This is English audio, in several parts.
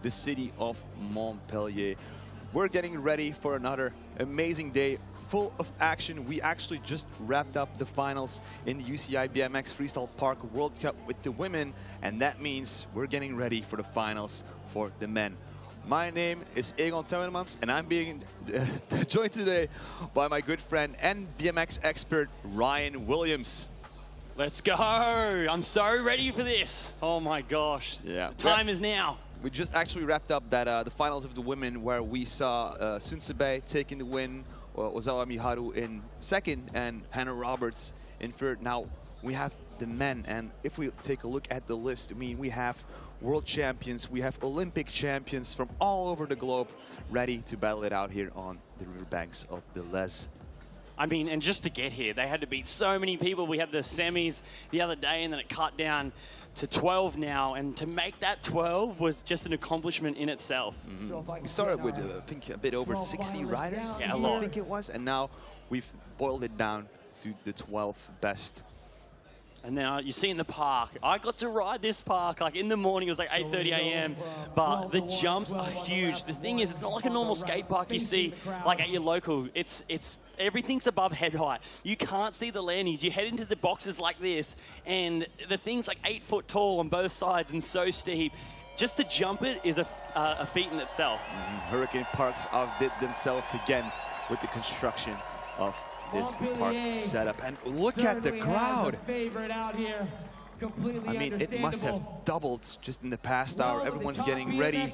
the city of Montpellier. We're getting ready for another amazing day full of action. We actually just wrapped up the finals in the UCI BMX Freestyle Park World Cup with the women, and that means we're getting ready for the finals for the men. My name is Egon Temmermans, and I'm being joined today by my good friend and BMX expert, Ryan Williams. Let's go! I'm so ready for this. Oh my gosh. Yeah. The time is now. We just actually wrapped up that the finals of the women, where we saw Sun Sebe taking the win, Ozawa Miharu in second, and Hannah Roberts in third. Now we have the men, and if we take a look at the list, I mean, we have world champions, we have Olympic champions from all over the globe ready to battle it out here on the riverbanks of the Les. I mean, and just to get here, they had to beat so many people. We had the semis the other day, and then it cut down to 12 now, and to make that 12 was just an accomplishment in itself. Mm-hmm. We started with, I think, a bit over 60 riders, yeah, a lot. I think it was, and now we've boiled it down to the 12 best. And now you see in the park, I got to ride this park like in the morning. It was like 8:30 a.m. But the jumps are huge. The thing is, it's not like a normal skate park you see like at your local. It's everything's above head height. You can't see the landings. You head into the boxes like this, and the thing's like 8 foot tall on both sides and so steep. Just to jump it is a feat in itself. Hurricane Parks outdid themselves again with the construction of this park setup, and look at the crowd. I mean, it must have doubled just in the past hour. Everyone's getting ready.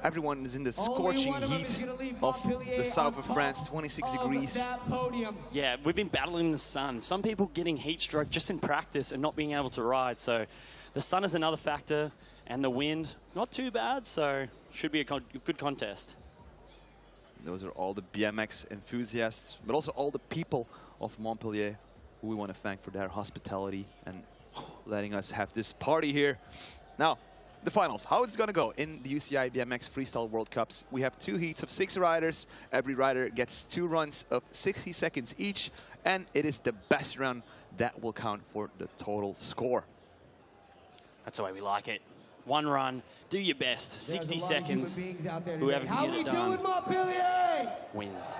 Everyone is in the scorching heat of the south of France, 26 degrees. Yeah, we've been battling the sun. Some people getting heat stroke just in practice and not being able to ride. So the sun is another factor, and the wind, not too bad. So should be a good contest. Those are all the BMX enthusiasts, but also all the people of Montpellier who we want to thank for their hospitality and letting us have this party here. Now, the finals. How it's going to go in the UCI BMX Freestyle World Cups. We have 2 heats of 6 riders. Every rider gets 2 runs of 60 seconds each, and it is the best run that will count for the total score. That's the way we like it. 1 run, do your best, 60 seconds, whoever can get it done wins.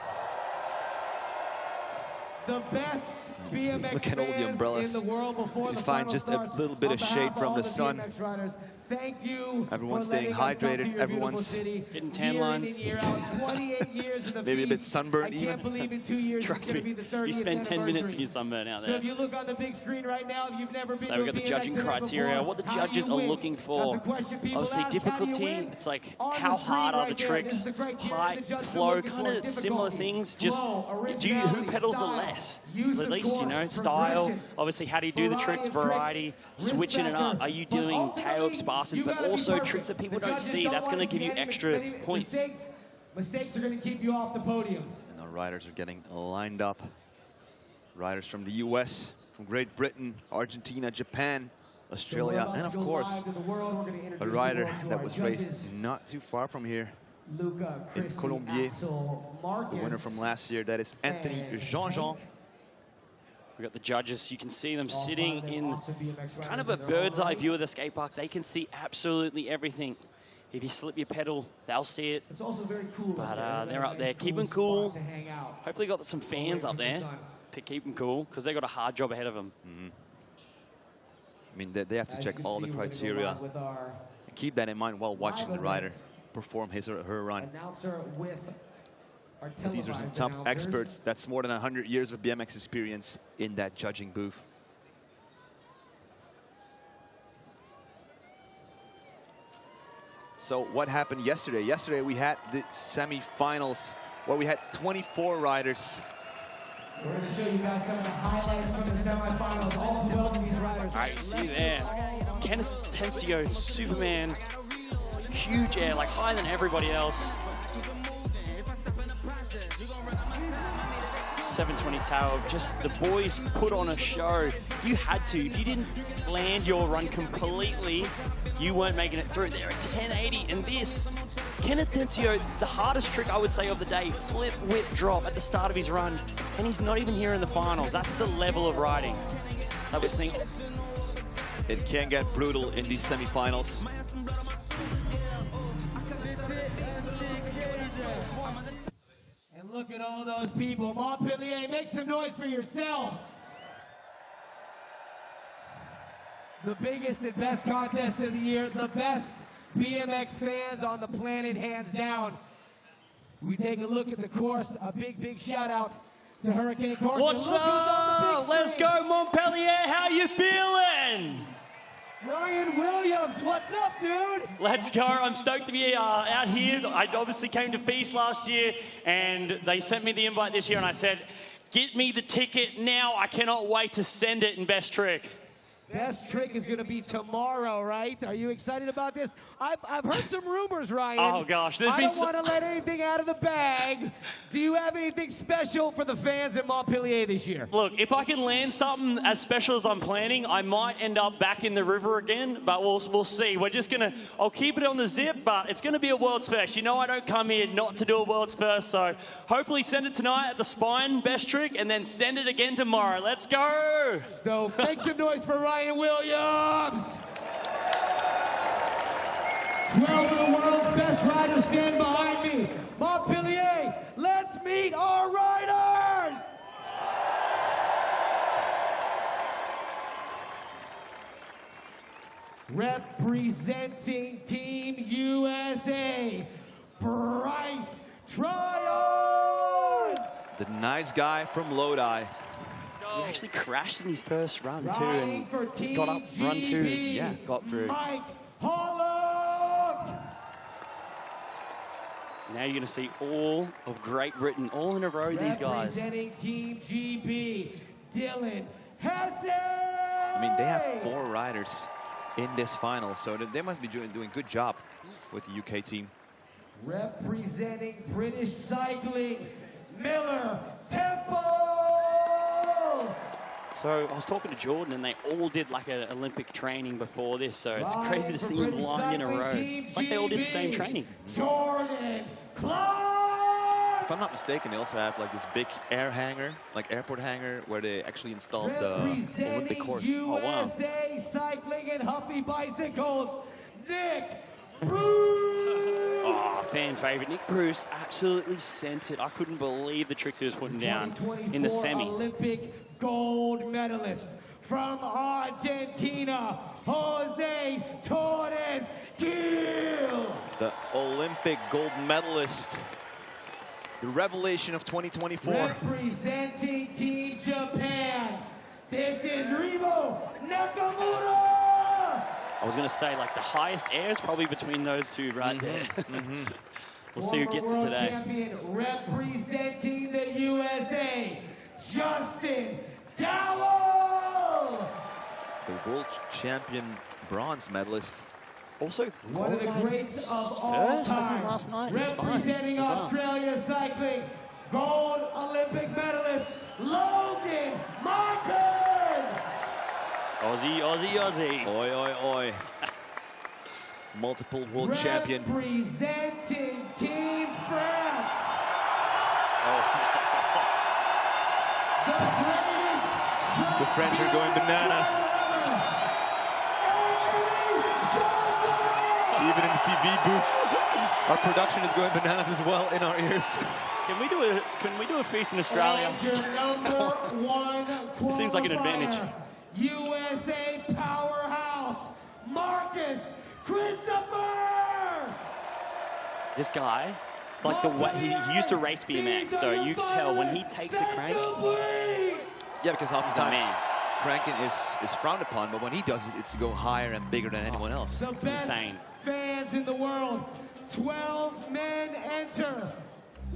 The best BMX Look at all the umbrellas in the world before to the find just a little bit of shade from the sun. Thank you. Everyone's staying hydrated. Everyone's getting tan lines. Maybe a bit sunburned even. Trust me, you spend 10 minutes and you're sunburned out there. So if you look on the big screen right now, if you've never been so we've got the judging criteria, what the judges are looking for. Obviously difficulty, it's like how hard are the tricks, height, flow, kind of similar things. Just who pedals the less? At least, you know, style. Obviously, how do you do the tricks? Variety, switching it up. Are you doing tail whips, bastards, but also tricks that people don't see? That's going to give you extra points. Mistakes are going to keep you off the podium. And our riders are getting lined up. Riders from the US, from Great Britain, Argentina, Japan, Australia, and of course, a rider that was raised not too far from here in Colombier, the winner from last year, that is Anthony Jean-Jean. We got the judges, you can see them sitting in kind of a bird's eye view of the skate park. They can see absolutely everything. If you slip your pedal, they'll see it. It's also very cool. But they're up there keeping cool. Hopefully got some fans up there to keep them cool, because they got a hard job ahead of them. I mean, they have to check all the criteria. And keep that in mind while watching the rider perform his or her run. But these are some top experts. That's more than 100 years of BMX experience in that judging booth. So what happened yesterday? Yesterday we had the semi-finals where we had 24 riders. We're going to show you guys some of the highlights from the semi-finals. All 12 of these riders. All right, see there. Kenneth Tencio, Superman. Huge air, like higher than everybody else. 720 tower. Just the boys put on a show. You had to. If you didn't land your run completely, you weren't making it through. They're at 1080, and this, Kenneth Tencio, the hardest trick I would say of the day, flip, whip, drop at the start of his run, and he's not even here in the finals. That's the level of riding that we're seeing. It can get brutal in these semifinals. look at all those people. Montpellier, make some noise for yourselves. The biggest and best contest of the year, the best BMX fans on the planet, hands down. We take a look at the course. A big shout out to Hurricane Carson. What's up? Let's go, Montpellier. How you feeling? Ryan Williams, what's up, dude? Let's go. I'm stoked to be out here. I obviously came to FISE last year, and they sent me the invite this year, and I said, get me the ticket now. I cannot wait to send it in Best Trick. Best Trick is going to be tomorrow, right? Are you excited about this? I've heard some rumors, Ryan. Oh, gosh. I don't want to let anything out of the bag. Do you have anything special for the fans at Montpellier this year? Look, if I can land something as special as I'm planning, I might end up back in the river again, but we'll see. We're just going to, I'll keep it on the zip, but it's going to be a World's First. You know I don't come here not to do a World's First, so hopefully send it tonight at the Spine Best Trick, and then send it again tomorrow. Let's go! So make some noise for Ryan Williams! 12 of the world's best riders stand behind me. Montpellier, let's meet our riders! Representing Team USA, Bryce Tryon! The nice guy from Lodi. He actually crashed in his first run, too, Riding for and Team got up, run two, GB, yeah, got through. Mike Holland! Now you're going to see all of Great Britain, all in a row, these guys. Representing Team GB, Dylan Hesse! I mean, they have 4 riders in this final, so they must be doing a good job with the UK team. Representing British cycling, Miller Temple! So I was talking to Jordan, and they all did like an Olympic training before this, so it's crazy to see them lying in a row. It's like they all did the same training. Jordan Clark! If I'm not mistaken, they also have like this big air hangar, like airport hangar, where they actually installed the Olympic course. USA Oh, wow. Cycling and Huffy Bicycles, Nick Bruce! Oh, fan favorite. Nick Bruce absolutely sent it. I couldn't believe the tricks he was putting down in the semis. Olympic gold medalist from Argentina, Jose Torres Gil. The Olympic gold medalist. The revelation of 2024. Representing Team Japan, this is Rivo Nakamura. I was going to say, like, the highest air is probably between those two right there. We'll see who gets it Former today. world champion representing the USA, Justin Dowell. The world champion bronze medalist. Also, One of the greats of all first, I think, time. last night in Spine Representing as well. Australia cycling, gold Olympic medalist, Logan Martin. Aussie, Aussie, Aussie. Oi, oi, oi. Multiple world champion. Representing Team France. The greatest The French are going bananas. Even in the TV booth, our production is going bananas as well in our ears. Can we do a feast in Australia? And your number one Seems like an advantage. qualifier, USA powerhouse, Marcus Christopher. This guy, like the way he used to race BMX, so you can tell when he takes a crank. Yeah, because He's a oftentimes man. cranking is frowned upon, but when he does it, it's to go higher and bigger than anyone else. The best Insane. fans in the world. 12 men enter.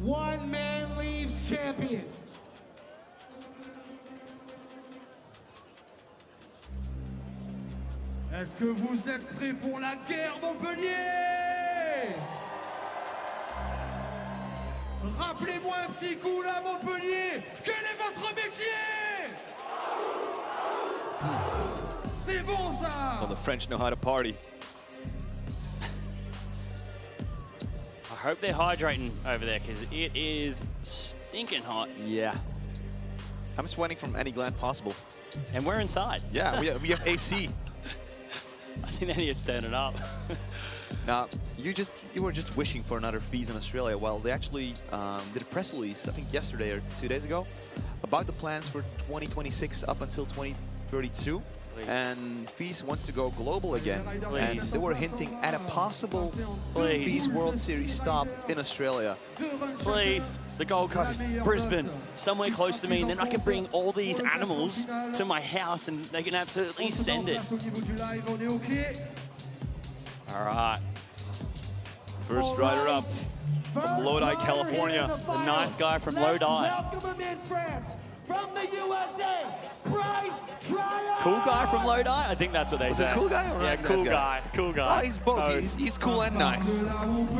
1 man leaves champion. Est-ce que vous êtes prêts pour la guerre, Montpellier? Rappelez-moi un petit coup là, Montpellier. Quel est votre métier? C'est bon ça. Well, the French know how to party. I hope they're hydrating over there because it is stinking hot. Yeah. I'm sweating from any gland possible. And we're inside. Yeah, we have AC. I think they need to turn it up. Now, you were just wishing for another FISE in Australia. Well, they actually did a press release, I think yesterday or 2 days ago, about the plans for 2026 up until 2032. And FISE wants to go global again. And they were hinting at a possible FISE World Series stop in Australia. Please, the Gold Coast, Brisbane, somewhere close to me, and then I can bring all these animals to my house and they can absolutely send it. All right. First rider up from Lodi, California. The nice guy from Lodi. Welcome him in, France. From the USA, Bryce Tryon. Cool guy from Lodi? I think that's what they say. Cool guy or yeah, nice cool guy. Cool guy. Oh, he's both. He's cool and nice.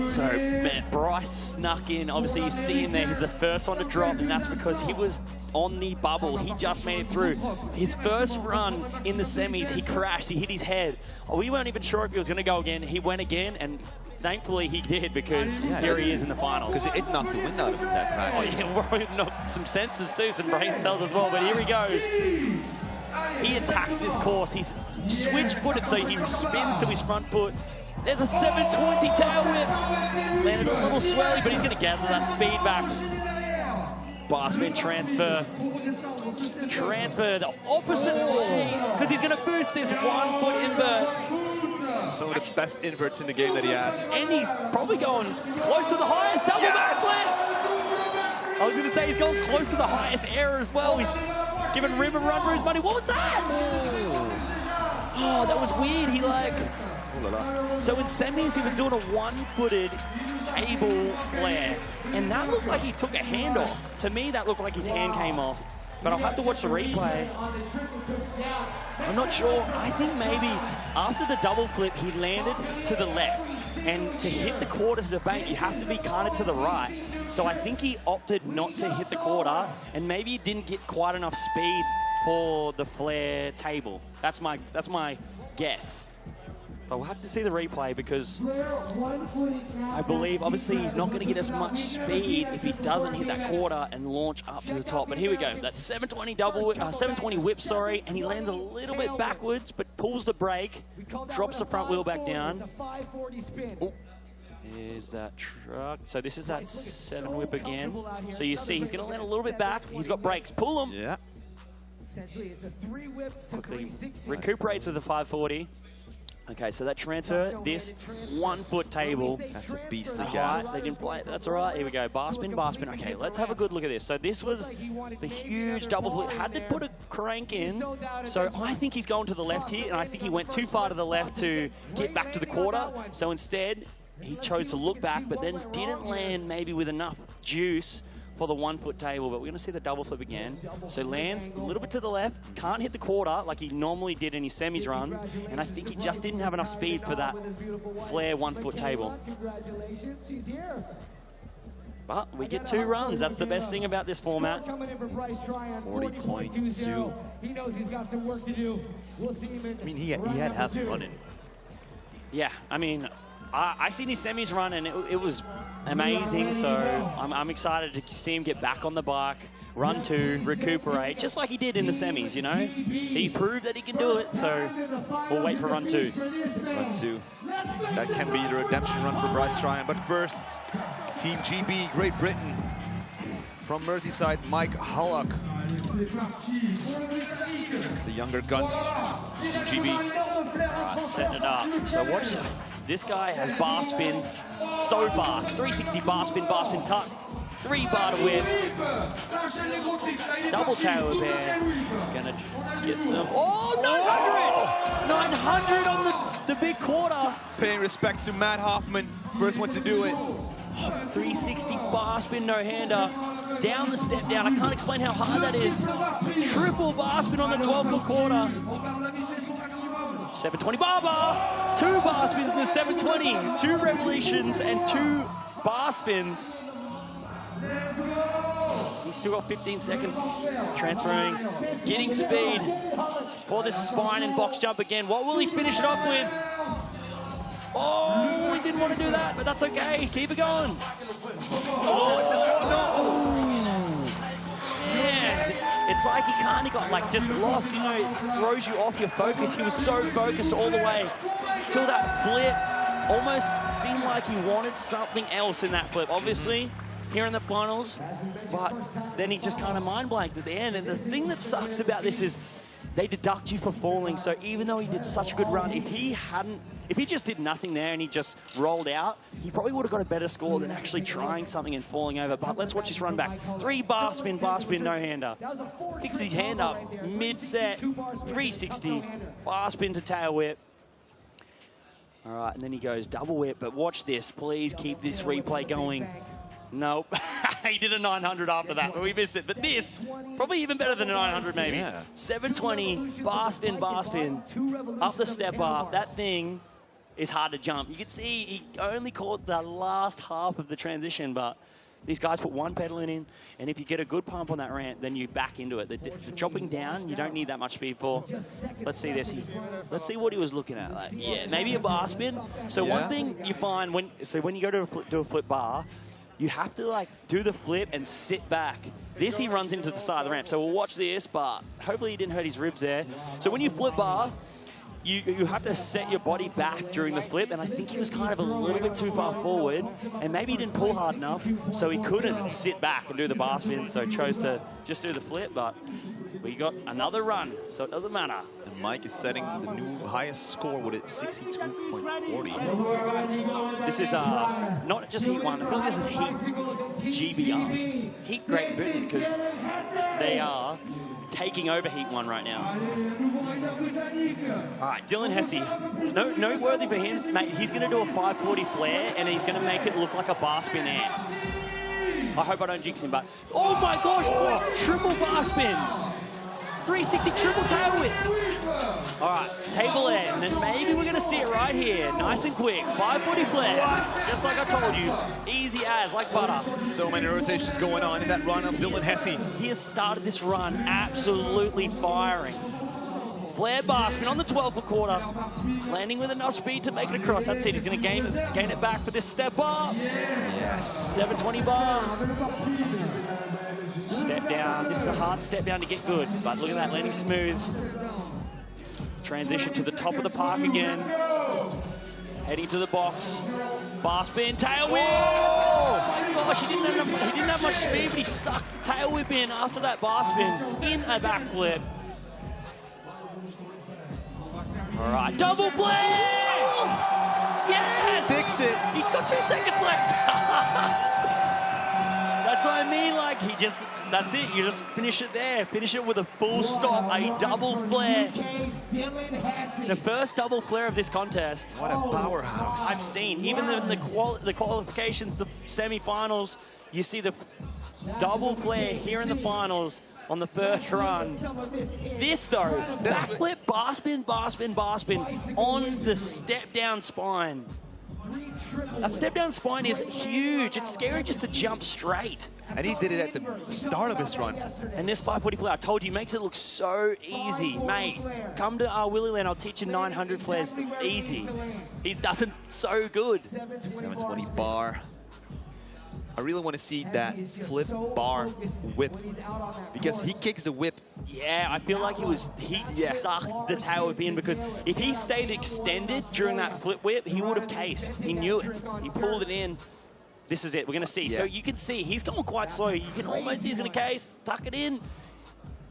So, man, Bryce snuck in. Obviously, you see him there. He's the first one to drop, and that's because he was on the bubble. He just made it through. His first run in the semis, he crashed. He hit his head. Oh, we weren't even sure if he was going to go again. He went again, and thankfully he did, because here he is in the finals. Because it knocked the wind out of him, that crash. Oh, yeah, well, it knocked some senses too, some brain cells as well, but here he goes. He attacks this course. He's switch-footed, so he spins to his front foot. There's a 720 tail whip. Landed a little swelly, but he's going to gather that speed back. Bar spin transfer. Transfer the opposite way, because he's going to boost this 1 foot invert. Some of the best inverts in the game that he has. And he's probably going close to the highest double backflip. I was going to say he's going close to the highest error as well. He's giving Rim a run for his money. What was that? Oh, that was weird. He like... So in semis, he was doing a one-footed table flare, and that looked like he took a hand off. To me, that looked like his hand came off. But I'll have to watch the replay. I'm not sure. I think maybe after the double flip, he landed to the left. And to hit the quarter to the bank, you have to be kind of to the right. So I think he opted not to hit the quarter, and maybe he didn't get quite enough speed for the flare table. That's my guess. But we'll have to see the replay, because I believe, obviously, he's not going to get as much speed if he doesn't hit that quarter and launch up to the top. But here we go. That 720 whip, sorry, and he lands a little bit backwards, but pulls the brake, drops the front wheel back down. Oh, is that truck? So this is that 7 whip again. So you see he's going to land a little bit back. He's got brakes. Pull them. Yeah. Quickly recuperates with a 540. Okay, so that transfer, this 1 foot table. That's a beastly gap. They didn't play it. That's all right. Here we go. Bar spin, bar spin. Okay, let's have a good look at this. So this was the huge double flip. Had to put a crank in. So I think he's going to the left here, and I think he went too far to the left to get back to the quarter. So instead, he chose to look back, but then didn't land maybe with enough juice for the 1 foot table. But we're going to see the double flip again. So lands a little bit to the left, can't hit the quarter like he normally did in his semis run, and I think he just didn't have enough speed for that flare 1 foot table. But we get 2 runs. That's the best thing about this format. 40.2. He knows he's got some work to do. We'll see him in. I mean, he had half the run in. Yeah, I mean, I seen his semis run, and it was amazing. So I'm excited to see him get back on the bike, run 2, recuperate, just like he did in the semis, you know? He proved that he can do it, so we'll wait for run 2. Run 2. That can be the redemption run for Bryce Tryon. But first, Team GB, Great Britain. From Merseyside, Mike Hullock. The younger guns, Team GB. Setting it up. So watch that. This guy has bar spins, so fast. 360 bar spin tuck. 3 bar to whip. Double tail whip there. Gonna get some. Oh, 900! 900 on the big quarter. Paying respect to Matt Hoffman, first one to do it. 360 bar spin no-hander. Down the step down. I can't explain how hard that is. Triple bar spin on the 12-foot quarter. 720 bar. 2 bar spins in the 720. 2 revolutions and 2 bar spins. He's still got 15 seconds. Transferring, getting speed for this spine and box jump again. What will he finish it off with? Oh, he didn't want to do that, but that's okay. Keep it going. Oh, no. Yeah. It's like he kind of got like just lost, it throws you off your focus. He was so focused all the way till that flip. almost seemed like he wanted something else in that flip. Obviously, here in the finals, but then he just kind of mind blanked at the end. And the thing that sucks about this is they deduct you for falling. So even though he did such a good run, if he just did nothing there and he just rolled out, he probably would have got a better score than actually trying something and falling over. But let's watch this run back. 3 bar spin, no-hander. Picks his hand up, mid-set, 360, bar spin to tail whip. All right, and then he goes double whip, but watch this. Please keep this replay going. Nope. He did a 900 after that, but we missed it. But this, probably even better than a 900 maybe. Yeah. 720, bar spin, up the step bar. That thing is hard to jump. You can see he only caught the last half of the transition, but these guys put one pedal in, and if you get a good pump on that ramp, then you back into it. The dropping down, you don't need that much speed for. Let's see this. Let's see what he was looking at. Like, yeah, maybe a bar spin. So one thing you find when you go to do a flip bar, you have to like do the flip and sit back. This he runs into the side of the ramp. So we'll watch this, but hopefully he didn't hurt his ribs there. So when you flip bar, you have to set your body back during the flip, and I think he was kind of a little bit too far forward, and maybe he didn't pull hard enough, so he couldn't sit back and do the bar spin, so chose to just do the flip, but we got another run, so it doesn't matter. And Mike is setting the new highest score with it, 62.40. This is not just Heat 1, I feel like this is Heat GBR. Heat Great Britain, because they are taking over Heat 1 right now. All right, Dylan Hesse. Noteworthy for him, mate, he's going to do a 540 flare, and he's going to make it look like a bar spin air. I hope I don't jinx him, but... Oh my gosh, triple bar spin. 360 triple tail whip. All right, table air, and then maybe we're going to see it right here. Nice and quick, 540 flare. Just like I told you, easy as, like butter. So many rotations going on in that run of Dylan Hesse. He has started this run absolutely firing. Flare bar spin on the 12th quarter, landing with enough speed to make it across. That's it, he's going to gain it back for this step up. Yes. 720 bar. Step down. This is a hard step down to get good, but look at that, landing smooth. Transition to the top of the park again. Heading to the box. Bar spin, tail whip! Oh my gosh, he didn't have much speed, but he sucked the tail whip in after that bar spin in a backflip. All right, double flare! Yes! Sticks it. He's got 2 seconds left. That's what I mean, like that's it, you just finish it there. Finish it with a full stop, a double flare. The first double flare of this contest. What a powerhouse. I've seen, even in the qualifications, the semi-finals, you see the double flare here in the finals on the first run. This though, backflip, bar spin on the step down spine. That step down spine is huge. It's scary just to jump straight. And he did it at the start of his run. And this 540 flare, I told you, makes it look so easy. Mate, come to our Willy Land, I'll teach you 900 flares easy. He does it so good. 720 bar. I really want to see that flip bar whip, because he kicks the whip. Yeah, I feel like he sucked the tail whip in, because if he stayed extended during that flip whip, he would have cased. He knew it. He pulled it in. This is it. We're going to see. Yeah. So you can see he's going quite slow. You can almost see he's going to case, tuck it in.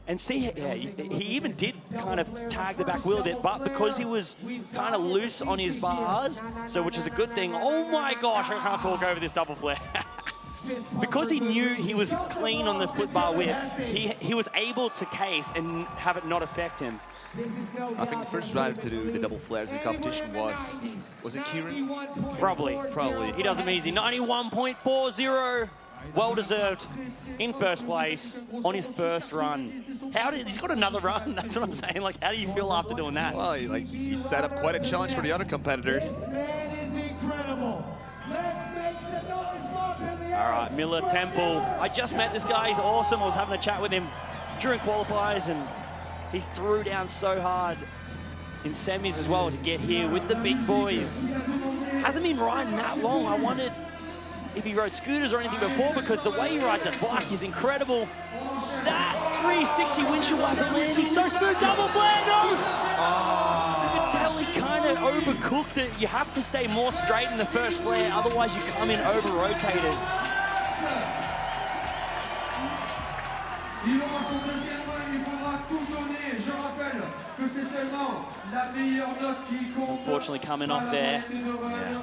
And see, yeah, he even did kind of tag the back wheel a bit, but because he was kind of loose on his bars, so which is a good thing. Oh my gosh, I can't talk over this double flare. Because he knew he was clean on the flip bar whip, he was able to case and have it not affect him. I think the first rider to do the double flares in the competition was it Kieran? Probably. He does them easy. 91.40. Well deserved in first place on his first run. He's got another run. That's what I'm saying. Like, how do you feel after doing that? Well, he set up quite a challenge for the other competitors. All right, Miller Temple. I just met this guy. He's awesome. I was having a chat with him during qualifiers, and he threw down so hard in semis as well to get here with the big boys. Hasn't been riding that long. I wondered if he rode scooters or anything before, because the way he rides a bike is incredible. That 360 windshield wiper landing, so smooth, double flare, no! tell he kind of overcooked it. You have to stay more straight in the first flare, otherwise you come in over-rotated. Il aura son deuxième run, il faudra tout donner. Je rappelle que c'est seulement la meilleure note qui compte. Unfortunately coming off there. Yeah.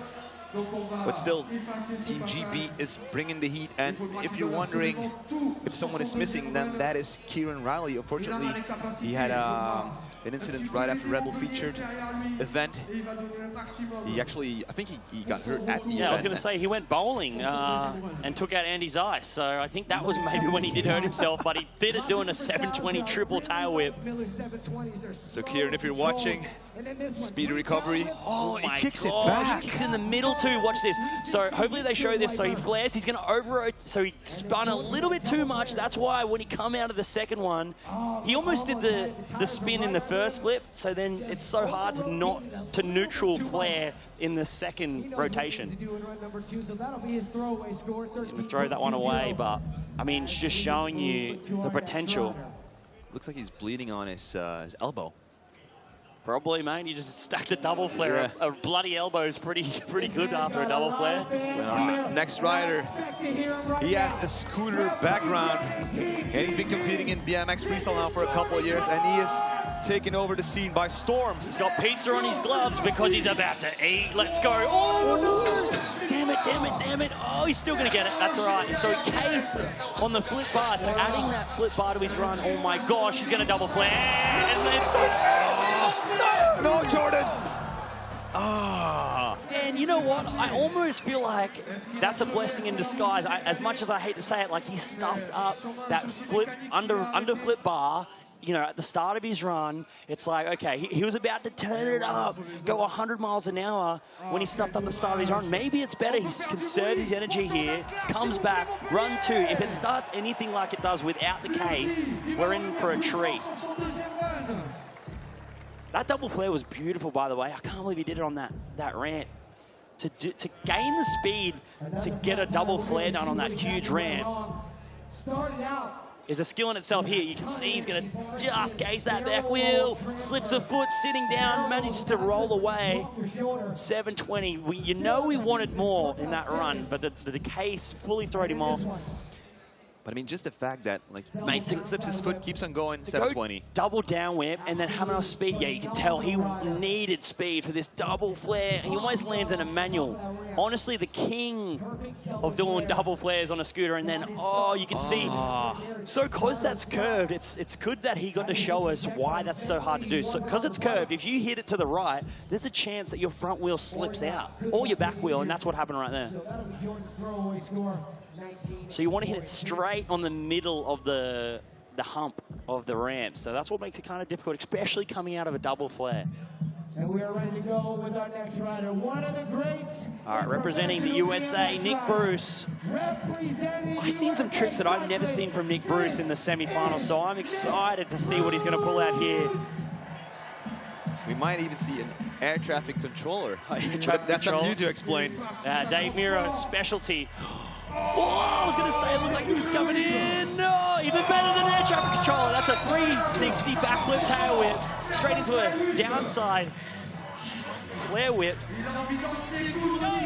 But still, Team GB is bringing the heat, and if you're wondering if someone is missing, then that is Kieran Riley. Unfortunately, he had an incident right after Rebel featured event. He actually, I think he got hurt at the event. Yeah, I was going to say he went bowling and took out Andy's ice, so I think that was maybe when he did hurt himself, but he did it doing a 720 triple tail whip. So Kieran, if you're watching, speedy recovery. Oh, he kicks it back. He kicks in the middle too. Watch this. So hopefully they show this. So he flares. He's going to over-rotate. So he spun a little bit too much. That's why when he come out of the second one, he almost did the spin in the first flip. So then it's so hard to not to neutral flare in the second rotation. He's going to throw that one away, but I mean, it's just showing you the potential. Looks like he's bleeding on his elbow. Probably, mate. You just stacked a double flare. Yeah. A bloody elbow is pretty good after a double flare. Well, next rider, he has a scooter background, and he's been competing in BMX freestyle now for a couple of years, and he is taking over the scene by storm. He's got pizza on his gloves because he's about to eat. Let's go. Oh, no. Damn it, damn it, damn it. Oh, he's still going to get it. That's all right. So case on the flip bar. So adding that flip bar to his run. Oh, my gosh. He's going to double flare. And it's so strong. No, Jordan. Ah. And you know what? I almost feel like that's a blessing in disguise. As much as I hate to say it, like he stuffed up that flip under flip bar. You know, at the start of his run, it's like, okay, he was about to turn it up, go 100 miles an hour when he stuffed up the start of his run. Maybe it's better he conserves his energy here, comes back, run two. If it starts anything like it does without the case, we're in for a treat. That double flare was beautiful, by the way. I can't believe he did it on that ramp. To gain the speed to get a double flare done on that huge ramp is a skill in itself here. You can see he's going to just case that back wheel, slips a foot, sitting down, manages to roll away. 720. You know we wanted more in that run, but the case fully throwed him off. But I mean, just the fact that, like, mate, slips his foot, keeps on going, 720. Double down whip and then have enough speed. Yeah, you can tell he needed speed for this double flare. He almost lands in a manual. Honestly, the king of doing double flares on a scooter, and then, oh, you can see. So because that's curved, it's good that he got to show us why that's so hard to do. So because it's curved, if you hit it to the right, there's a chance that your front wheel slips out, or your back wheel, and that's what happened right there. So you want to hit it straight on the middle of the hump of the ramp. So that's what makes it kind of difficult, especially coming out of a double flare. And we are ready to go with our next rider, one of the greats. All right, representing the USA, Nick Bruce. I've seen some tricks that I've never seen from Nick Bruce in the semifinals, so I'm excited to see what he's going to pull out here. We might even see an air traffic controller. That's up to you to explain. Dave Miro's specialty. Oh, I was going to say it looked like he was coming in. No, even better than air traffic controller. That's a 360 backflip tail whip. Straight into a downside flare whip.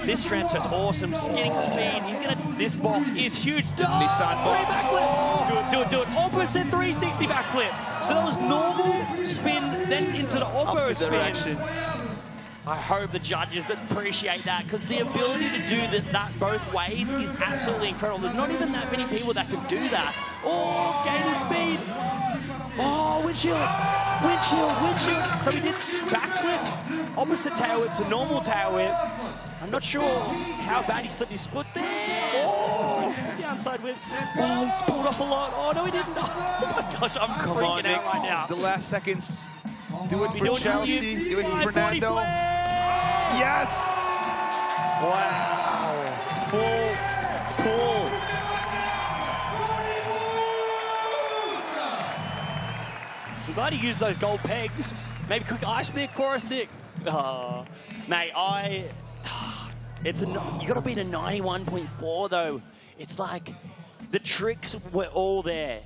This transfer's awesome. Getting speed. He's going to, this box is huge. Nissan box. Backflip. Do it. Opposite 360 backflip. So that was normal spin, then into the opposite spin. Direction. I hope the judges appreciate that, because the ability to do that both ways is absolutely incredible. There's not even that many people that can do that. Oh, gaining speed. Oh, windshield. So he did backflip, opposite tail whip to normal tail whip. I'm not sure how bad he slipped his foot there. Oh, 360 downside whip. Oh, he's pulled off a lot. Oh, no, he didn't. Oh, my gosh, I'm freaking out right now. The last seconds. Do it for Chelsea. Do it for Fernando. Yes! Wow. Full pull. We're glad to use those gold pegs. Maybe quick ice pick for us, Nick. Mate, you got to beat a 91.4 though. It's like the tricks were all there.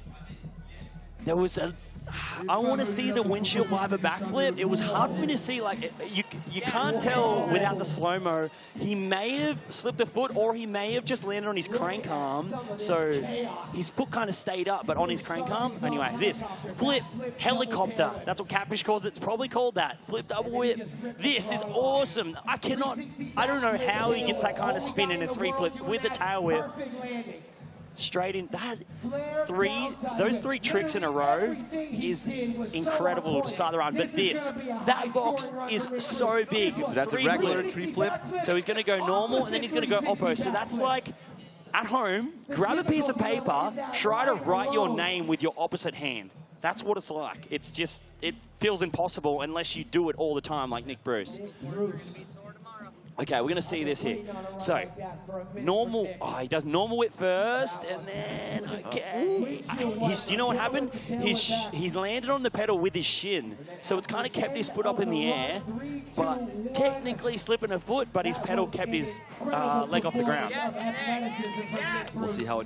There was I want to see the windshield wiper backflip. It was hard for me to see, like, you can't tell without the slow-mo. He may have slipped a foot, or he may have just landed on his crank arm, so his foot kind of stayed up, but on his crank arm. Anyway, this flip helicopter. That's what Catfish calls it. It's probably called that. Flip double whip. This is awesome. I don't know how he gets that kind of spin in a 3-flip with the tail whip. Straight in. Those three tricks in a row is incredible to start the round. But that box is so big. So that's a regular 3-flip. So he's going to go normal, and then he's going to go oppo. So that's like, at home, grab a piece of paper, try to write your name with your opposite hand. That's what it's like. It's just, it feels impossible unless you do it all the time, like Nick Bruce. Okay, we're going to see this here. So, normal, he does normal whip first, and then, okay. You know what happened? He's landed on the pedal with his shin, so it's kind of kept his foot up in the air, but technically slipping a foot, but his pedal kept his leg off the ground. We'll see how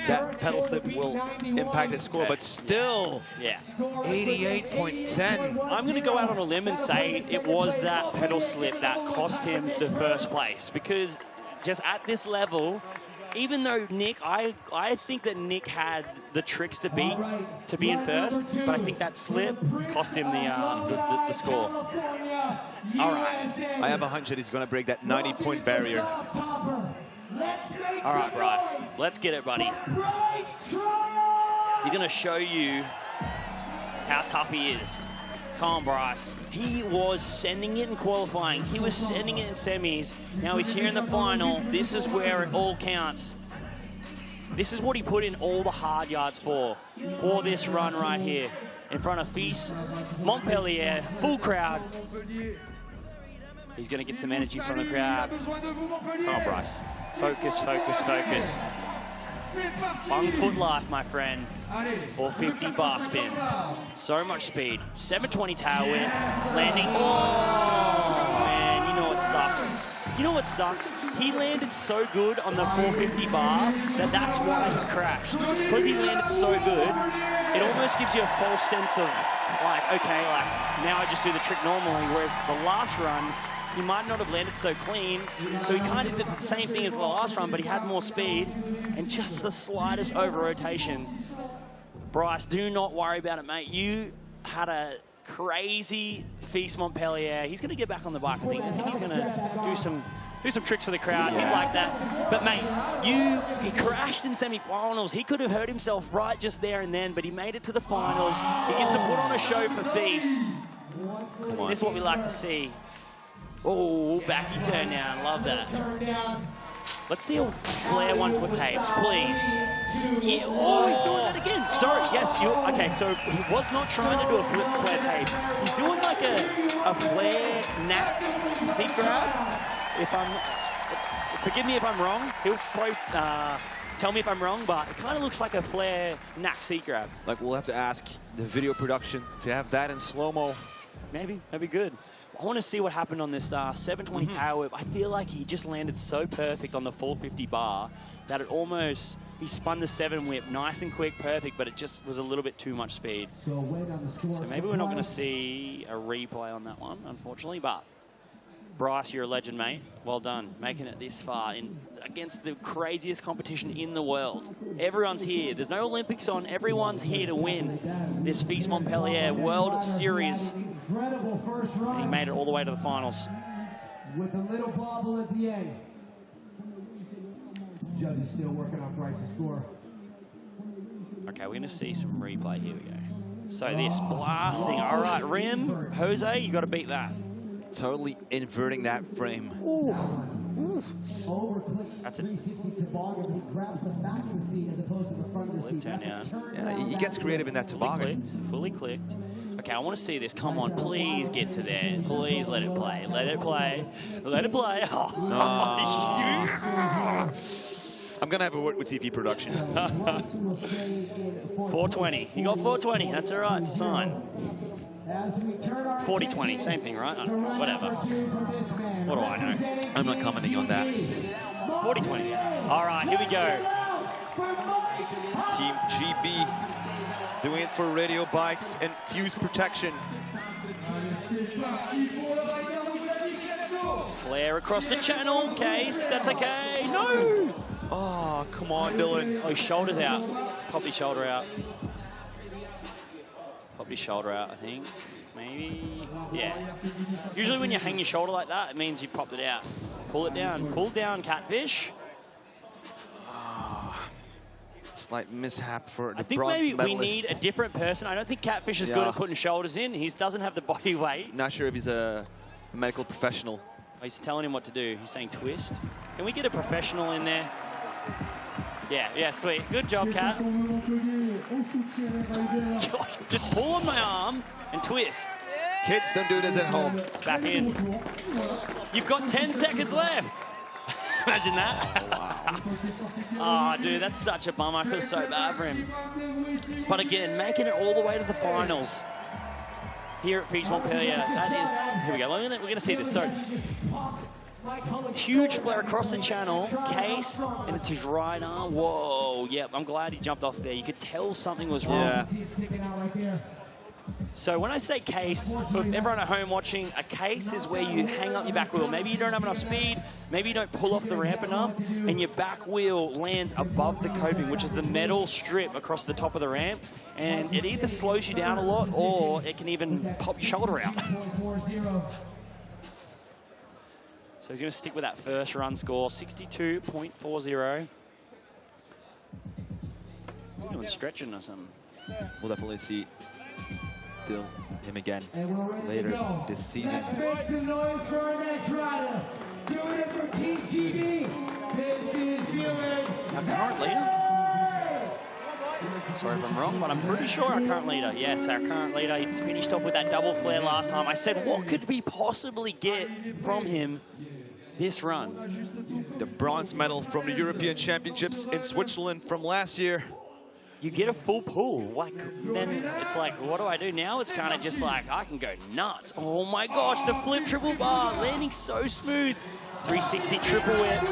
that pedal slip will impact his score, but still, 88.10. I'm going to go out on a limb and say it was that pedal slip that cost him the first place, because just at this level, even though Nick, I think that Nick had the tricks to be in first, but I think that slip cost him the score. All right. I have a hunch that he's going to break that 90-point barrier. All right, Bryce, let's get it, buddy. He's going to show you how tough he is. Come on, Bryce. He was sending it in qualifying. He was sending it in semis. Now he's here in the final. This is where it all counts. This is what he put in all the hard yards for this run right here. In front of FISE, Montpellier, full crowd. He's going to get some energy from the crowd. Come on, Bryce. Focus, focus, focus. On foot life, my friend. 450 bar spin. So much speed. 720 tail whip. Landing. Oh, man, you know what sucks? You know what sucks? He landed so good on the 450 bar that's why he crashed. Because he landed so good, it almost gives you a false sense of, like, okay, like, now I just do the trick normally, whereas the last run, he might not have landed so clean, so he kind of did the same thing as the last run, but he had more speed and just the slightest over-rotation. Bryce, do not worry about it, mate. You had a crazy FISE Montpellier. He's going to get back on the bike, I think. I think he's going to do some tricks for the crowd. He's like that. But, mate, he crashed in semi-finals. He could have hurt himself right just there and then, but he made it to the finals. He gets to put on a show for FISE. Come on. This is what we like to see. Oh, backy turn down. Love that. Let's see a flare 1-foot tapes, please. Yeah, oh, he's doing that again. Sorry, yes, okay, so he was not trying to do a flare tapes. He's doing like a flare knack seat grab. Forgive me if I'm wrong. He'll probably tell me if I'm wrong, but it kind of looks like a flare knack seat grab. Like, we'll have to ask the video production to have that in slow-mo. Maybe, that'd be good. I want to see what happened on this 720 tail whip. I feel like he just landed so perfect on the 450 bar that it almost, he spun the 7 whip nice and quick, perfect, but it just was a little bit too much speed. So maybe we're not going to see a replay on that one, unfortunately, but Bryce, you're a legend, mate. Well done, making it this far against the craziest competition in the world. Everyone's here. There's no Olympics on. Everyone's here to win this FISE Montpellier World Series. And he made it all the way to the finals. With a little bobble at the end. Judge is still working on Bryce's score. Okay, we're going to see some replay. Here we go. So this blasting. All right, rim. Jose, you got to beat that. Totally inverting that frame. Ooh. Ooh. That's it. Turn down. Yeah, he gets creative in that toboggan. Fully clicked. Okay, I want to see this. Come on, please get to there. Please let it play. Let it play. Let it play. Oh. I'm going to have a word with TV production. 420. He got 420. That's all right. It's a sign. 40-20. Same thing, right? I don't know. Whatever. What do I know? I'm not commenting on that. 40-20. All right, here we go. Team GB Doing it for radio bikes and fuse protection. Flare across the channel. Case, that's okay. No! Oh, come on, Dylan. Oh, his shoulder's out. Popped his shoulder out. Popped his shoulder out, I think. Maybe. Yeah. Usually when you hang your shoulder like that, it means you popped it out. Pull it down. Pull down, Catfish. Slight mishap for the I think bronze maybe medalist. we need a different person. I don't think Catfish is good at putting shoulders in. He doesn't have the body weight. Not sure if he's a medical professional. He's telling him what to do. He's saying twist. Can we get a professional in there? Yeah, sweet. Good job, Cat. Just pull on my arm and twist. Kids, don't do this at home. It's back in. You've got 10 seconds left. Imagine that. Oh, dude, that's such a bummer. I feel so bad for him. But again, making it all the way to the finals here at FISE Montpellier. That is, here we go. We're going to see this. So, huge flare across the channel, cased, and it's his right arm. Whoa, yep, I'm glad he jumped off there. You could tell something was wrong. Yeah. So when I say case, for everyone at home watching, a case is where you hang up your back wheel. Maybe you don't have enough speed, maybe you don't pull off the ramp enough, and your back wheel lands above the coping, which is the metal strip across the top of the ramp, and it either slows you down a lot or it can even pop your shoulder out. So he's going to stick with that first run score, 62.40. He's doing stretching or something. We'll definitely see him again later this season. Let's make some noise for our next rider. Doing it for Team TV. This is Buick. Our current leader? Sorry if I'm wrong, but I'm pretty sure our current leader. Yes, our current leader. He's finished off with that double flare last time. I said, what could we possibly get from him this run? The bronze medal from the European Championships in Switzerland from last year. You get a full pull. Like, then it's like, what do I do now? It's kind of just like, I can go nuts. Oh my gosh, the flip triple bar, landing so smooth. 360 triple whip.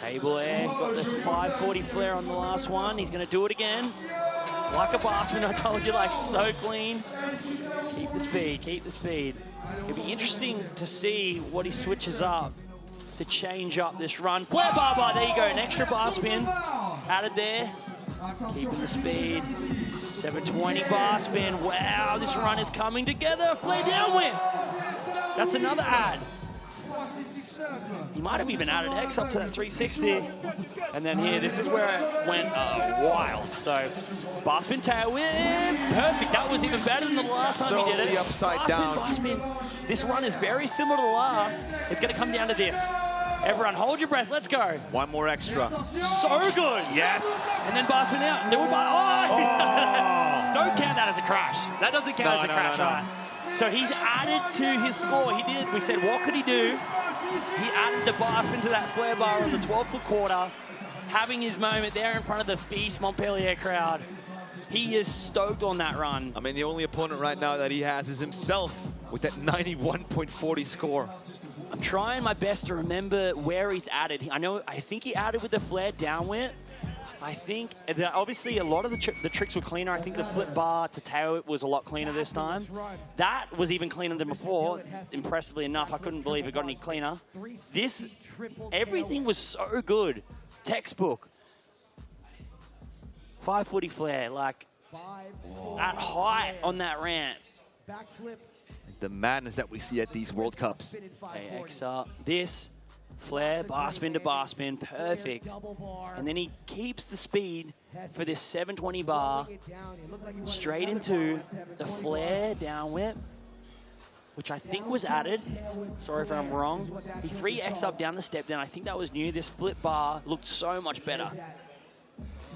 Table air, got the 540 flare on the last one. He's gonna do it again. Like a barsman, I told you, like, so clean. Keep the speed, keep the speed. It'll be interesting to see what he switches up to change up this run. Flare bar, there you go, an extra bar spin added there. Keeping the speed. 720 bar spin. Wow, this run is coming together. Flare downwind. That's another add. He might have even added X up to that 360. And then here, this is where it went wild. So, bar spin tailwind. Perfect. That was even better than the last time he did it. The upside down. Bar spin. This run is very similar to the last. It's going to come down to this. Everyone, hold your breath. Let's go. One more extra. So good. Yes. And then bar spin out. And then we'll Don't count that as a crash. That doesn't count as a crash, right? So he's added to his score. He did. We said, what could he do? He added the bar spin to that flare bar on the 12-foot quarter, having his moment there in front of the FISE Montpellier crowd. He is stoked on that run. I mean, the only opponent right now that he has is himself with that 91.40 score. I'm trying my best to remember where he's added. I think he added with the flare downwind. I think that obviously a lot of the tricks were cleaner. I think the flip bar to tail was a lot cleaner this time. That was even cleaner than before. Impressively enough, I couldn't believe it got any cleaner. This, everything was so good. Textbook. 540 flare, like at height on that ramp. Backflip. The madness that we see at these World Cups. AX up. This flare, bar spin to bar spin, perfect. And then he keeps the speed for this 720 bar straight into the flare down whip, which I think was added. Sorry if I'm wrong. He 3X up down the step down. I think that was new. This flip bar looked so much better.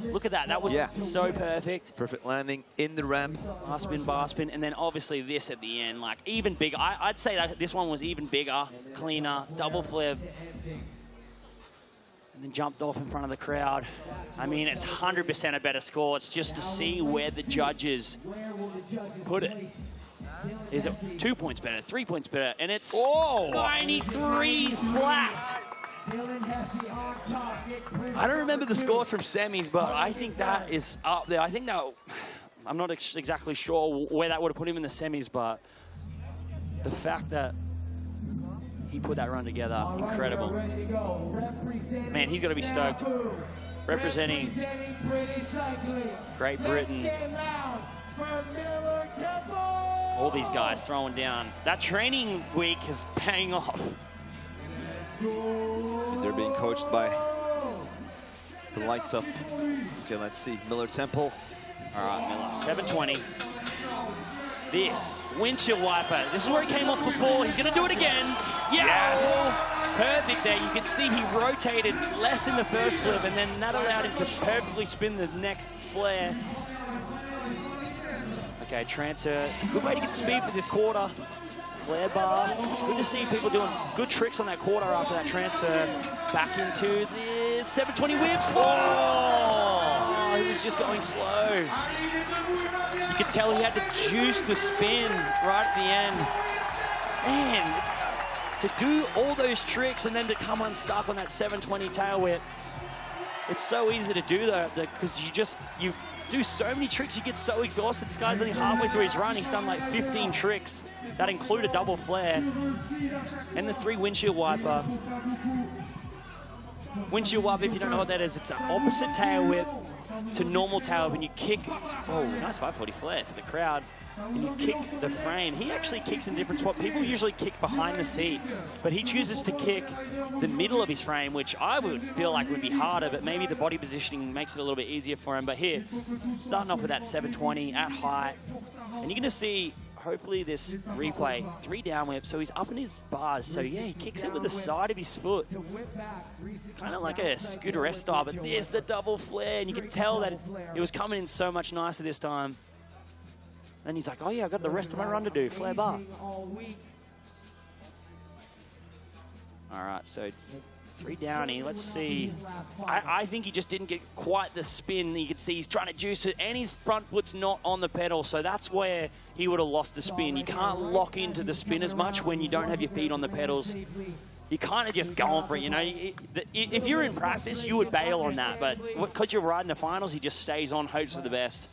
Look at that. That was so perfect. Perfect landing in the ramp. Bar spin, and then obviously this at the end, like even bigger. I'd say that this one was even bigger, cleaner, double flip. And then jumped off in front of the crowd. I mean, it's 100% a better score. It's just to see where the judges put it. Is it 2 points better, 3 points better? And it's 93 flat. I don't remember the scores from semis, but I think that is up there. I think that, I'm not exactly sure where that would have put him in the semis, but the fact that he put that run together, incredible. Man, he's got to be stoked. Representing Great Britain. All these guys throwing down. That training week is paying off. They're being coached by the likes of, okay, let's see, Miller Temple. All right, Miller, 720. This, windshield wiper. This is where he came off before. He's gonna do it again. Yes! Perfect there. You can see he rotated less in the first flip, and then that allowed him to perfectly spin the next flare. Okay, transfer. It's a good way to get speed for this quarter. Flare bar. It's good to see people doing good tricks on that quarter after that transfer. Back into the 720 whips. Oh! He was just going slow. You could tell he had to juice the spin right at the end. Man, to do all those tricks and then to come unstuck on that 720 tail whip, it's so easy to do that because you do so many tricks, you get so exhausted. This guy's only halfway through his run. He's done like 15 tricks that include a double flare and the 3 windshield wiper. Windshield wiper, if you don't know what that is, it's an opposite tail whip to normal tail whip, and you kick. Oh, nice 540 flare for the crowd. And you kick the frame. He actually kicks in a different spot. People usually kick behind the seat, but he chooses to kick the middle of his frame, which I would feel like would be harder, but maybe the body positioning makes it a little bit easier for him. But here, starting off with that 720 at height, and you're gonna see, hopefully this replay, 3 down whips, so he's up in his bars. So yeah, he kicks it with the side of his foot. Kind of like a scooter style, but there's the double flare, and you can tell that it was coming in so much nicer this time. And he's like, oh yeah, I've got the rest of my run to do, flare bar. All right, so 3 downy, let's see. I think he just didn't get quite the spin. You can see he's trying to juice it, and his front foot's not on the pedal, so that's where he would have lost the spin. You can't lock into the spin as much when you don't have your feet on the pedals. You kind of just going for it, you know. If you're in practice, you would bail on that, but because you're riding the finals, he just stays on, hopes for the best.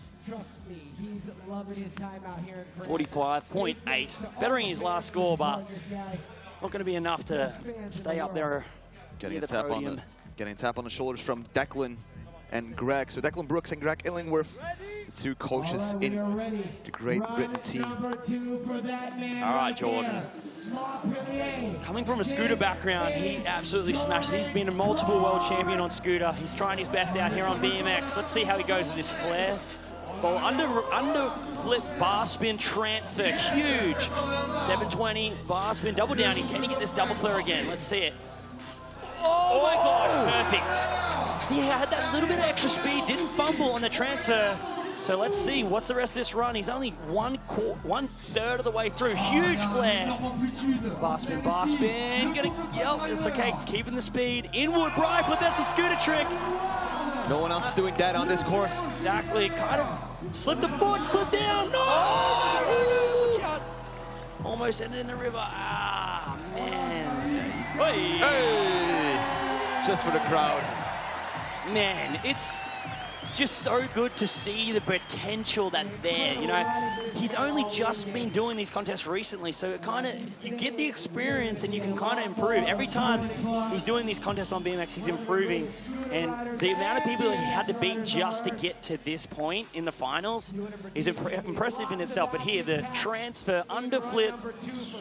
45.8, bettering his last score, but not going to be enough to stay up there. Getting a tap on the shoulders from Declan and Greg. So Declan Brooks and Greg Illingworth, the 2 coaches in the Great Britain team. All right, Jordan. Coming from a scooter background, he absolutely smashed it. He's been a multiple world champion on scooter. He's trying his best out here on BMX. Let's see how he goes with this flare. Well, under flip bar spin transfer, huge. 720 bar spin double downy. Can he get this double flare again? Let's see it. Oh my gosh, perfect. See, he had that little bit of extra speed, didn't fumble on the transfer. So let's see, what's the rest of this run? He's only 1/3 of the way through. Huge flare. Bar spin. Yep, it's okay, keeping the speed. Inward bri flip, that's a scooter trick. No one else is doing that on this course. Exactly, kind of slipped a foot, flip down. No! Oh! Shot. Almost ended in the river. Ah, man. Hey! Hey! Just for the crowd. Man, it's just so good to see the potential that's there. You know, he's only just been doing these contests recently, so it kind of, you get the experience and you can kind of improve. Every time he's doing these contests on BMX, he's improving. And the amount of people that he had to beat just to get to this point in the finals is impressive in itself. But here, the transfer, underflip,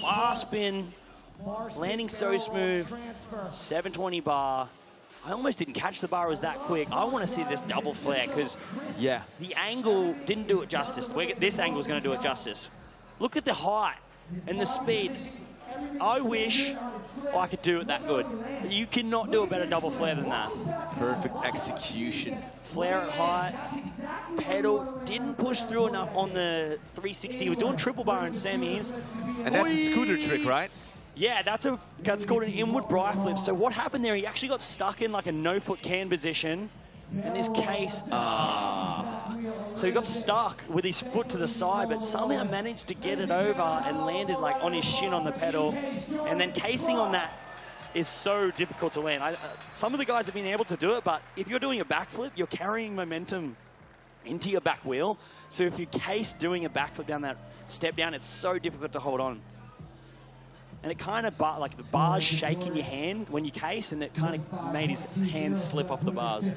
bar spin, landing so smooth, 720 bar. I almost didn't catch the bar, it was that quick. I want to see this double flare because the angle didn't do it justice. This angle is going to do it justice. Look at the height and the speed. I wish I could do it that good. You cannot do a better double flare than that. Perfect execution. Flare at height. Pedal didn't push through enough on the 360. He was doing triple bar in semis. And that's a scooter trick, right? Yeah, that's called an inward bri flip. So what happened there, he actually got stuck in like a no-foot can position. And this case, so he got stuck with his foot to the side, but somehow managed to get it over and landed like on his shin on the pedal. And then casing on that is so difficult to land. Some of the guys have been able to do it, but if you're doing a backflip, you're carrying momentum into your back wheel. So if you case doing a backflip down that step down, it's so difficult to hold on. And it kind of, like the bars shake in your hand when you case, and it kind of made his hands slip off the bars.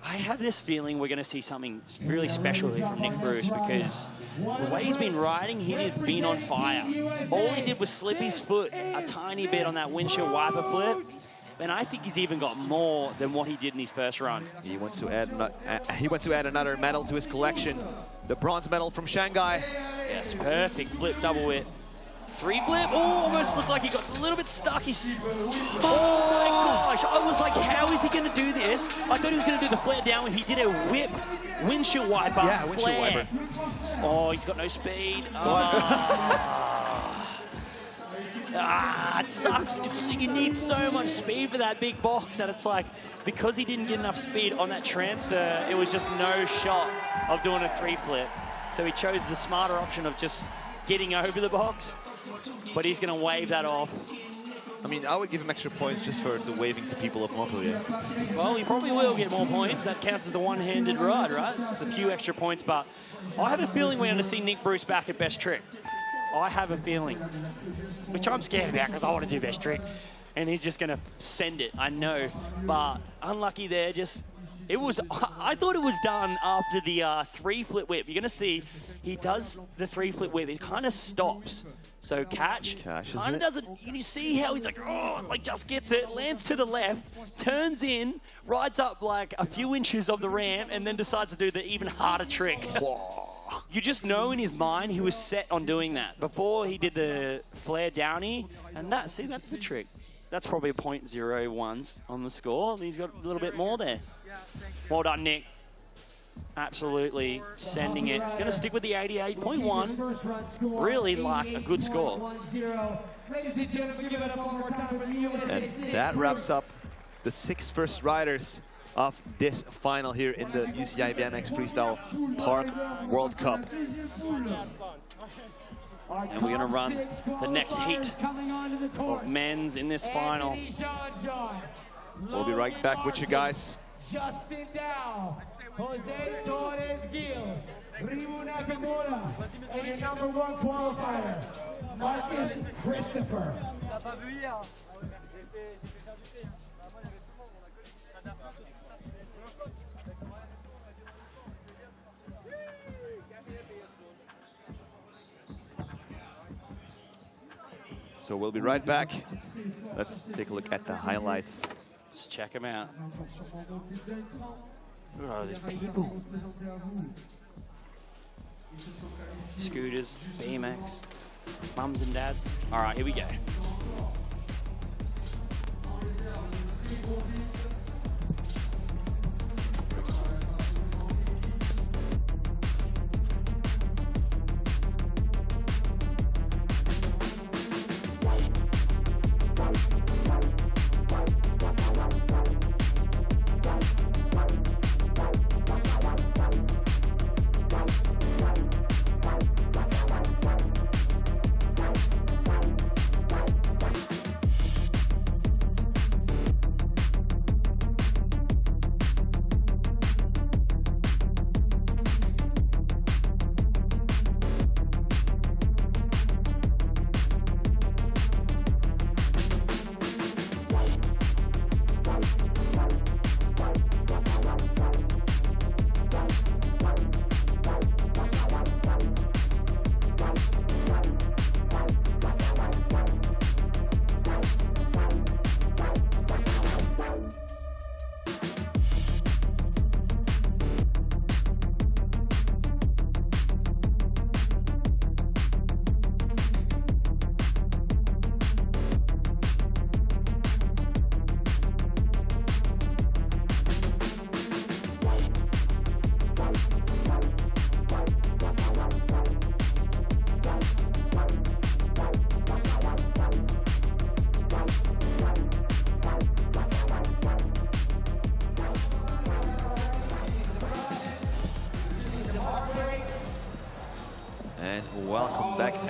I have this feeling we're going to see something really special here from Nick Bruce, because the way he's been riding, he has been on fire. All he did was slip his foot a tiny bit on that windshield wiper flip, and I think he's even got more than what he did in his first run. He wants to add another medal to his collection, the bronze medal from Shanghai. Yes, perfect flip, double whip. 3 flip, oh, almost looked like he got a little bit stuck. Oh my gosh, I was like, how is he gonna do this? I thought he was gonna do the flare down when he did a whip, windshield wiper, yeah, windshield wiper. Oh, he's got no speed. It sucks. You need so much speed for that big box that it's like, because he didn't get enough speed on that transfer, it was just no shot of doing a 3 flip. So he chose the smarter option of just getting over the box. But he's going to wave that off. I mean, I would give him extra points just for the waving to people of Montpellier. Well, he probably will get more points. That counts as a one-handed ride, right? It's a few extra points, but I have a feeling we're going to see Nick Bruce back at Best Trick. I have a feeling, which I'm scared about because I want to do Best Trick. And he's just going to send it, I know. But unlucky there, I thought it was done after the 3 flip whip. You're going to see he does the 3 flip whip. It kind of stops. So catch kind of doesn't. You see how he's like, oh, like just gets it, lands to the left, turns in, rides up like a few inches of the ramp, and then decides to do the even harder trick. You just know in his mind he was set on doing that before he did the flare downy, and that's a trick. That's probably a .01 on the score. He's got a little bit more there. Well done, Nick. Absolutely sending it. Going to stick with the 88.1. Really like a good score. And that wraps up the 6 first riders of this final here in the UCI BMX Freestyle Park World Cup. And we're going to run the next heat of men's in this final. We'll be right back with you guys. Justin Dow, Jose Torres Gil, Rimu Nakamura, and your #1 qualifier, Marcus Christopher. So we'll be right back. Let's take a look at the highlights. Let's check them out. Look at all these people. Scooters, BMX, mums and dads. All right, here we go.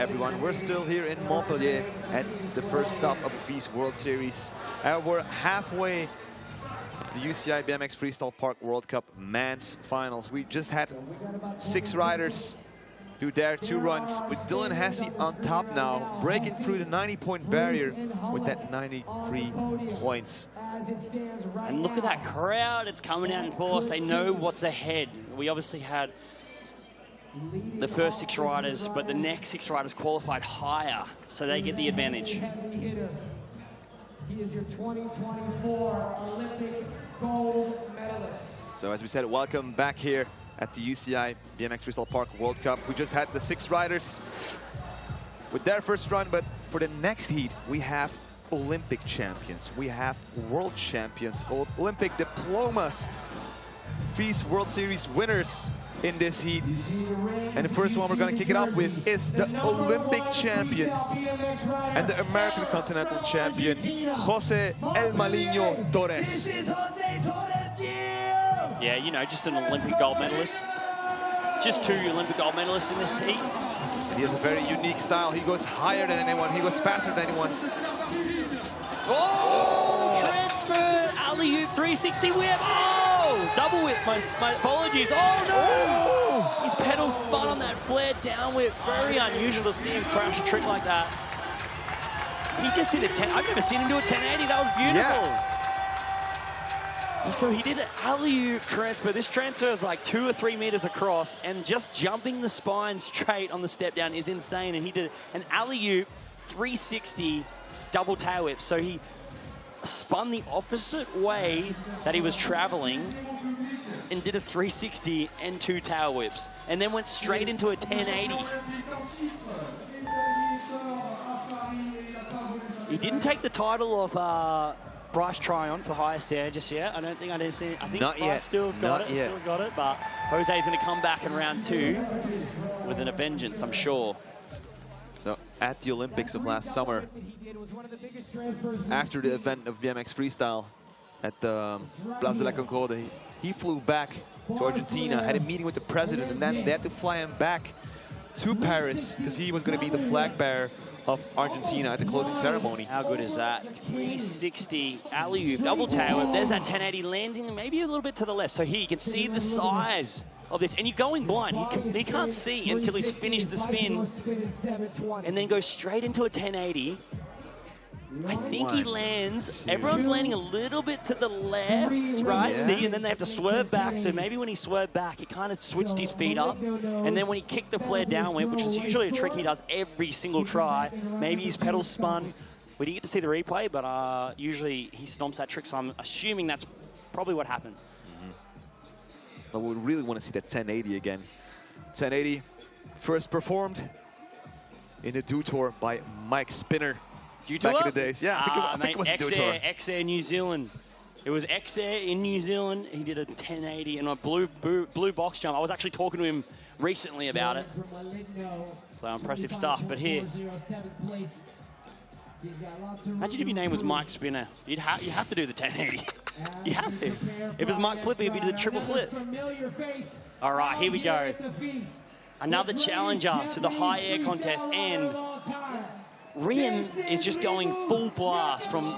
everyone. We're still here in Montpellier at the first stop of the FISE World Series. We're halfway the UCI BMX Freestyle Park World Cup Men's Finals. We just had 6 riders do their 2 runs, with Dylan Hesse on top now, breaking through the 90-point barrier with that 93 points. And look at that crowd, it's coming out in force. They know what's ahead. We obviously had the first 6 riders, but the next 6 riders qualified higher, so they get the advantage. He is your 2024 Olympic gold medalist. So as we said, welcome back here at the UCI BMX Freestyle Park World Cup. We just had the 6 riders with their first run, but for the next heat, we have Olympic champions, we have world champions, Olympic diplomas, FISE World Series winners in this heat. And the first one we're going to kick it off with is the Olympic champion and the American Continental champion, Jose El Maligno Torres. Yeah, you know, just an Olympic gold medalist. Just 2 Olympic gold medalists in this heat. And he has a very unique style. He goes higher than anyone. He goes faster than anyone. Oh! Transfer! Alley-oop 360 whip! Oh! Double whip. My apologies. Oh, no! His pedals spun on that flare down whip. Very unusual to see him crash a trick like that. He just did a 10. I've never seen him do a 1080. That was beautiful. Yeah. So he did an alley-oop transfer. This transfer is like 2 or 3 meters across, and just jumping the spine straight on the step down is insane. And he did an alley-oop 360 double tail whip. So he spun the opposite way that he was traveling and did a 360 and 2 tail whips, and then went straight into a 1080. He didn't take the title of Bryce Tryon for highest air just yet. I don't think I did see it. I think Bryce still's got it. Still's got it, but Jose's going to come back in round 2 with a vengeance, I'm sure. So at the Olympics of last summer, after the event of BMX Freestyle at the Place de la Concorde, he flew back to Argentina, had a meeting with the president, and then they had to fly him back to Paris because he was going to be the flag bearer of Argentina at the closing ceremony. How good is that? 360 alley-oop, double tail whip. There's that 1080 landing, maybe a little bit to the left. So here you can see the size of this, and you're going blind. He can't see until he's finished the spin, and then goes straight into a 1080. I think he lands. Everyone's landing a little bit to the left, right? See, and then they have to swerve back. So maybe when he swerved back, he kind of switched his feet up. And then when he kicked the flare downwind, which is usually a trick he does every single try, maybe his pedals spun. We didn't get to see the replay, but usually he stomps that trick. So I'm assuming that's probably what happened. But we really want to see that 1080 again. 1080, first performed in a do tour by Mike Spinner. Back in the days. Yeah, I think it was a do tour. X-Air New Zealand. It was X-Air in New Zealand. He did a 1080 and a blue box jump. I was actually talking to him recently about it. So impressive stuff. But here, imagine if your name was Mike Spinner. You have to do the 1080. You have to. If it was Mike Flippy, it'd be the triple flip. All right, here we go. Another challenger to the high air contest, and Riem is just going full blast from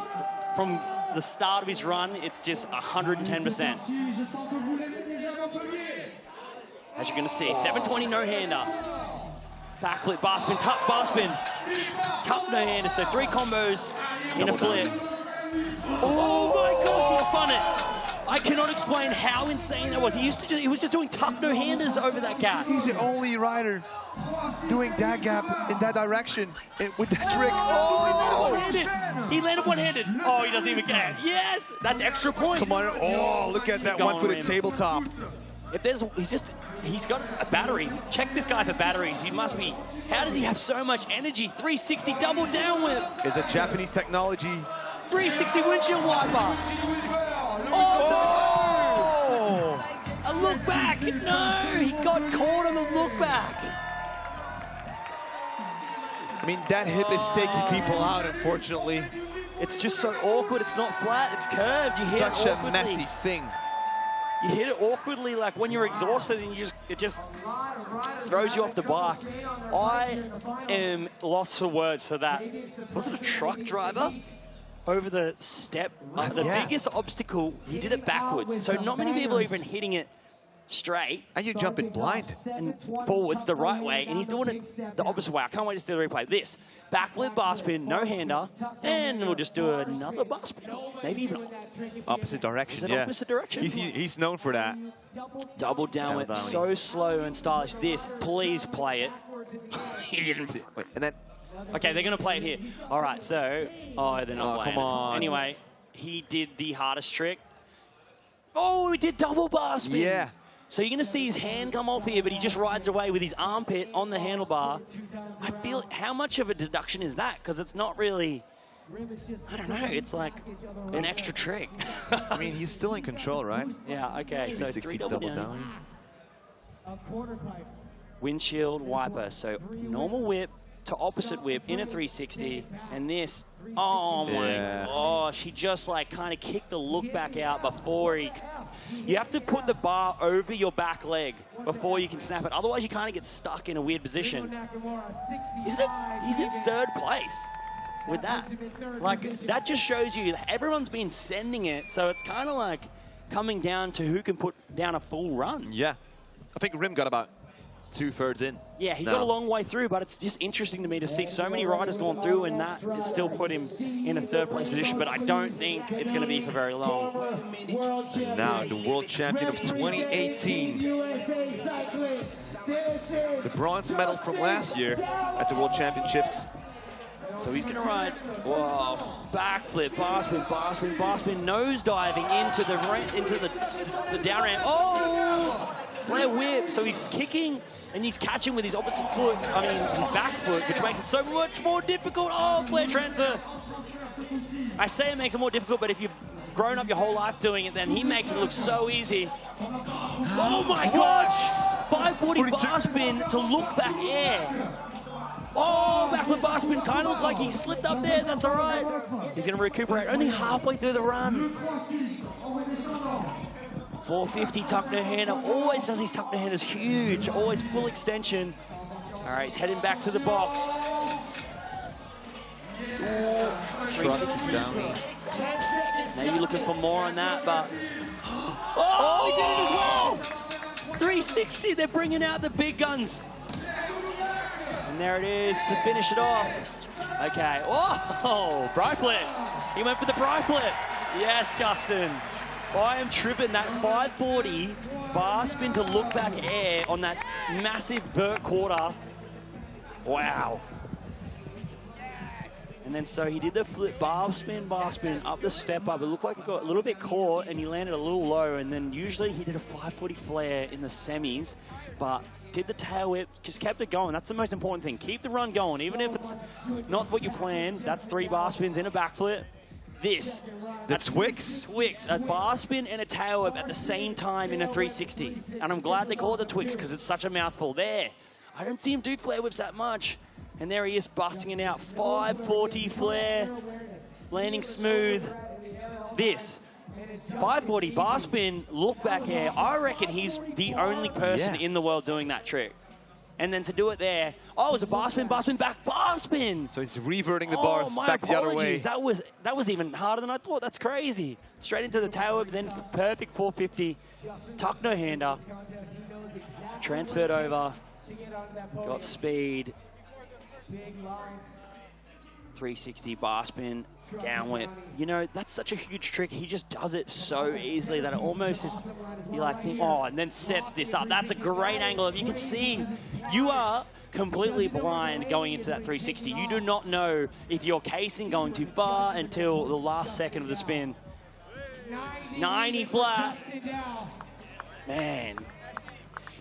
the start of his run. It's just 110%. As you're going to see, 720 no-hander. Backflip, bar spin, tuck, bar spin. Tuck, no-hander. So 3 combos in a flip. Oh my gosh, he spun it. I cannot explain how insane that was. He was just doing tuck no-handers over that gap. He's the only rider doing that gap in that direction with that trick. Oh, no! He landed one-handed. Oh, he doesn't even get it. Yes! That's extra points. Come on. Oh, look at that one-footed tabletop. If there's, he's got a battery. Check this guy for batteries. He must be, how does he have so much energy? 360 double down whip. It's a Japanese technology. 360 windshield wiper. Oh! A look back. No, he got caught on the look back. I mean, that hip is taking people out, unfortunately. It's just so awkward. It's not flat. It's curved. You hear Such a messy thing. you hit it awkwardly, like when you're exhausted and it just throws you off the bike. I am lost for words for that. Was it a truck driver? Over the step, the biggest obstacle, he did it backwards. So not many people are even hitting it straight. And you jump it blind. And forwards the right way, and he's doing it the opposite way. I can't wait to see the replay. This, backflip bar spin, no-hander, and we'll just do another bar spin. Maybe even opposite direction, is it opposite direction? He's known for that. Double down whip, so slow and stylish. This, please play it. He didn't. Wait, and then... Okay, they're going to play it here. All right, so... Oh, they're not playing come on. it. Anyway, he did the hardest trick. Oh, he did double bar spin. Yeah. So you're going to see his hand come off here, but he just rides away with his armpit on the handlebar. I feel, how much of a deduction is that? Because it's not really, I don't know, it's like an extra trick. I mean, he's still in control, right? Yeah, okay, so 3 double down. A quarter pipe. Windshield wiper, so normal whip to opposite whip in a 360, and this, oh my gosh, he just like kind of kicked the look back out before he, you have to put the bar over your back leg before you can snap it, otherwise you kind of get stuck in a weird position. He's in 3rd place with that. Like, that just shows you that everyone's been sending it, so it's kind of like coming down to who can put down a full run. Yeah. I think Rim got about 2/3 in. Yeah, he got a long way through, but it's just interesting to me to see so many riders going through, and that has still put him in a 3rd place position, but I don't think it's going to be for very long. And now the world champion of 2018. The bronze medal from last year at the World Championships. So he's going to ride, whoa, backflip, bar spin, bar spin, bar spin, nose diving into the down ramp. Oh, flare whip. So he's kicking and he's catching with his opposite foot, I mean his back foot, which makes it so much more difficult. Oh, flare transfer. I say it makes it more difficult, but if you've grown up your whole life doing it, then he makes it look so easy. Oh my gosh! 540 bar spin to look back air. Oh, backward bar spin, kind of looked like he slipped up there, that's all right. He's gonna recuperate only halfway through the run. 450 tuck no hander, always does his tuck no handers huge, always full extension. All right, he's heading back to the box. 360 down. Maybe looking for more on that, but oh, he did it as well. 360, they're bringing out the big guns. And there it is to finish it off. Okay, whoa, bri flip. He went for the bri flip. Yes, Justin. I am tripping that 540 bar spin to look back air on that massive Burt quarter. Wow. And then so he did the flip bar spin up the step up. It looked like it got a little bit caught and he landed a little low. And then usually he did a 540 flare in the semis, but did the tail whip, just kept it going. That's the most important thing. Keep the run going, even if it's not what you planned. That's 3 bar spins in a backflip. This. The Twix? Twix, a bar spin and a tail whip at the same time in a 360. And I'm glad they call it the Twix because it's such a mouthful. There. I don't see him do flare whips that much. And there he is busting it out. 540 flare, landing smooth. This. 540 bar spin, look back air. I reckon he's the only person in the world doing that trick. And then to do it there, oh, it was a bar spin, back, bar spin. So he's reverting the bars back the other way. That was even harder than I thought. That's crazy. Straight into the tail whip, then perfect 450. Tuck no hander. Transferred over. Got speed. 360 bar spin, down whip. You know, that's such a huge trick. He just does it so easily that it almost is, you like think, oh, and then sets this up. That's a great angle. If you can see, you are completely blind going into that 360. You do not know if you're casing going too far until the last second of the spin. 90 flat. Man.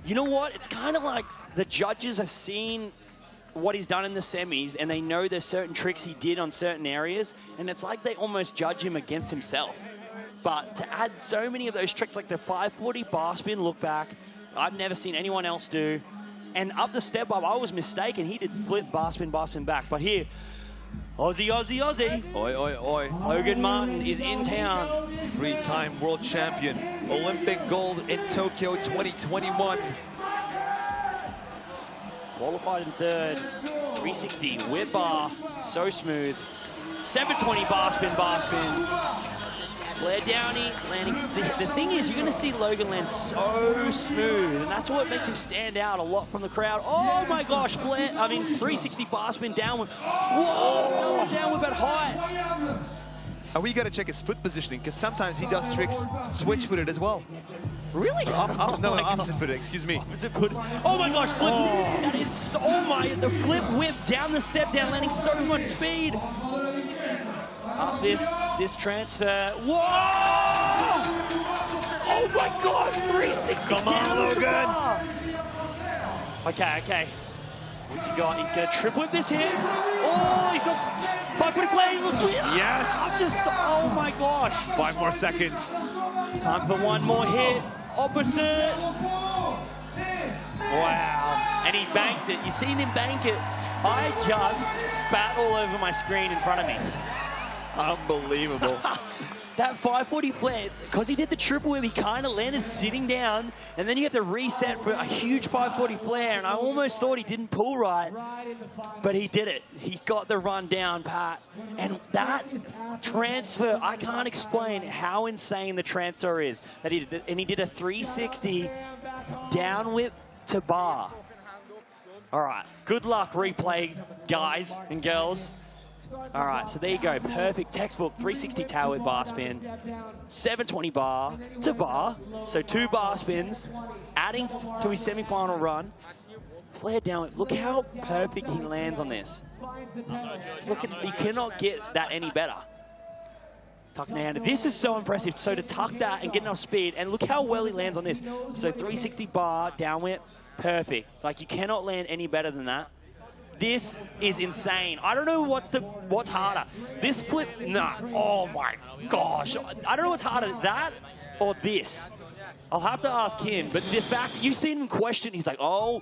You know what? It's kind of like the judges have seen what he's done in the semis, and they know there's certain tricks he did on certain areas, and it's like they almost judge him against himself. But to add so many of those tricks, like the 540 bar spin look back, I've never seen anyone else do. And up the step up, I was mistaken. He did flip bar spin back. But here, Aussie, Aussie, Aussie. Oi, oi, oi. Logan Martin is in town. Three-time world champion. Olympic gold in Tokyo 2021. Qualified in third. 360 whip bar. So smooth. 720 bar spin. Flare downy, landing. The thing is, you're going to see Logan land so smooth, and that's what makes him stand out a lot from the crowd. Oh my gosh, 360 bar spin downward. Whoa, downward but high. And we got to check his foot positioning, because sometimes he does tricks switch-footed as well. Really? No, opposite-footed, excuse me. Opposite foot. Oh my gosh, flip. That is, the flip whip down the step down, landing so much speed. Up this transfer. Whoa! Oh my gosh, 360 Come on, down Logan. Okay. What's he got? He's gonna triple whip this hit. Oh, he's got 5-foot blade. Look, Yes. Oh my gosh. 5 more seconds. Time for one more hit. Opposite. Wow. And he banked it. You seen him bank it. I just spat all over my screen in front of me. Unbelievable. That 540 flare, because he did the triple whip, he kind of landed sitting down, and then you have to reset for a huge 540 flare, and I almost thought he didn't pull right, but he did it. He got the run down, Pat. And that transfer, I can't explain how insane the transfer is. That he did, and he did a 360 down whip to bar. All right, good luck replay, guys and girls. All right, so there you go. Perfect textbook 360 tail whip bar spin. 720 bar to bar. So 2 bar spins, adding to his semi-final run. Flare down whip. Look how perfect he lands on this. Look, you cannot get that any better. Tucking the hand. This is so impressive. So to tuck that and get enough speed, and look how well he lands on this. So 360 bar, down whip, perfect. Like, you cannot land any better than that. This is insane. I don't know what's harder. This flip, nah. Oh my gosh. I don't know what's harder, that or this. I'll have to ask him. But the fact, you've seen him question, he's like, oh,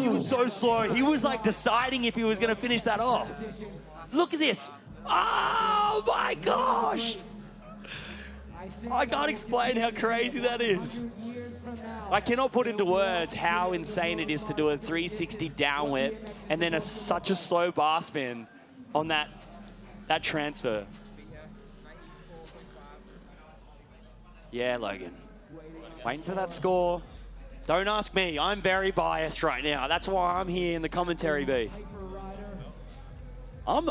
he was so slow. He was like deciding if he was gonna finish that off. Look at this. Oh my gosh. I can't explain how crazy that is. I cannot put into words how insane it is to do a 360 down whip and then such a slow bar spin on that transfer. Yeah, Logan. Waiting for that score. Don't ask me. I'm very biased right now. That's why I'm here in the commentary booth. I'm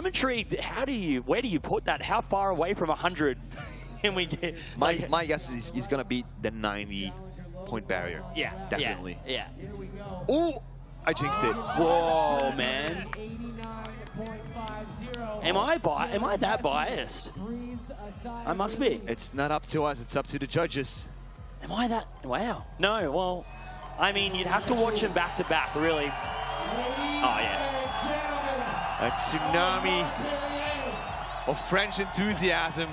intrigued. Where do you put that? How far away from 100 can we get? My guess is he's going to beat the 90-point barrier. Yeah, definitely. Yeah. Oh, I jinxed it. Whoa, man. Am I that biased? I must be. It's not up to us. It's up to the judges. Am I that? Wow. No, well, I mean, you'd have to watch them back to back, really. Oh, yeah. A tsunami of French enthusiasm.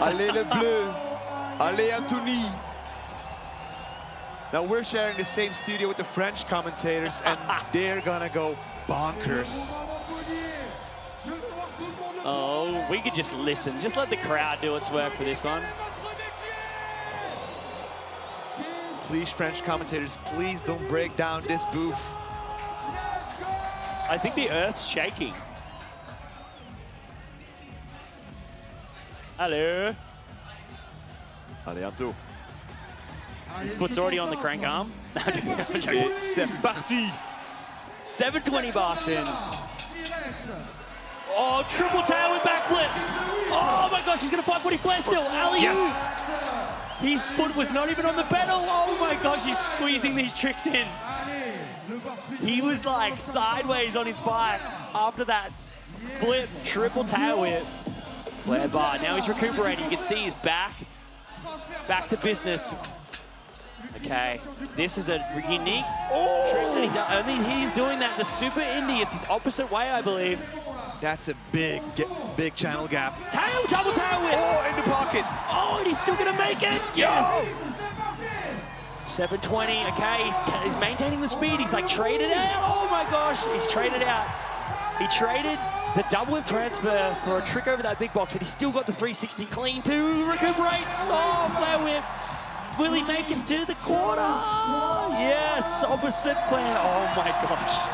Allez le bleu. Allez Anthony. Now we're sharing the same studio with the French commentators, and they're gonna go bonkers. Oh, we could just listen. Just let the crowd do its work for this one. Please, French commentators, please don't break down this booth. I think the earth's shaking. Hello. Allez, Anto. His foot's already on the crank arm. Et c'est parti. 720 bar spin. Oh, triple tail with backflip. Oh my gosh, he's gonna 540 flare still. Alley-oop. Yes. His foot was not even on the pedal. Oh my gosh, he's squeezing these tricks in. He was like sideways on his bike after that flip, triple tail whip. Flare bar, now he's recuperating. You can see he's back to business. Okay, this is a unique trick that he does. I mean, he's doing that the Super Indy. It's his opposite way, I believe. That's a big channel gap. Tail, double tail whip. Oh, in the pocket. Oh, and he's still gonna make it. Yes. 720, okay, he's maintaining the speed. He's like traded out. Oh my gosh, he's traded out. He traded the double whip transfer for a trick over that big box, but he's still got the 360 clean to recuperate. Oh, flare whip. Will he make it to the quarter? Yes, opposite flare. Oh my gosh.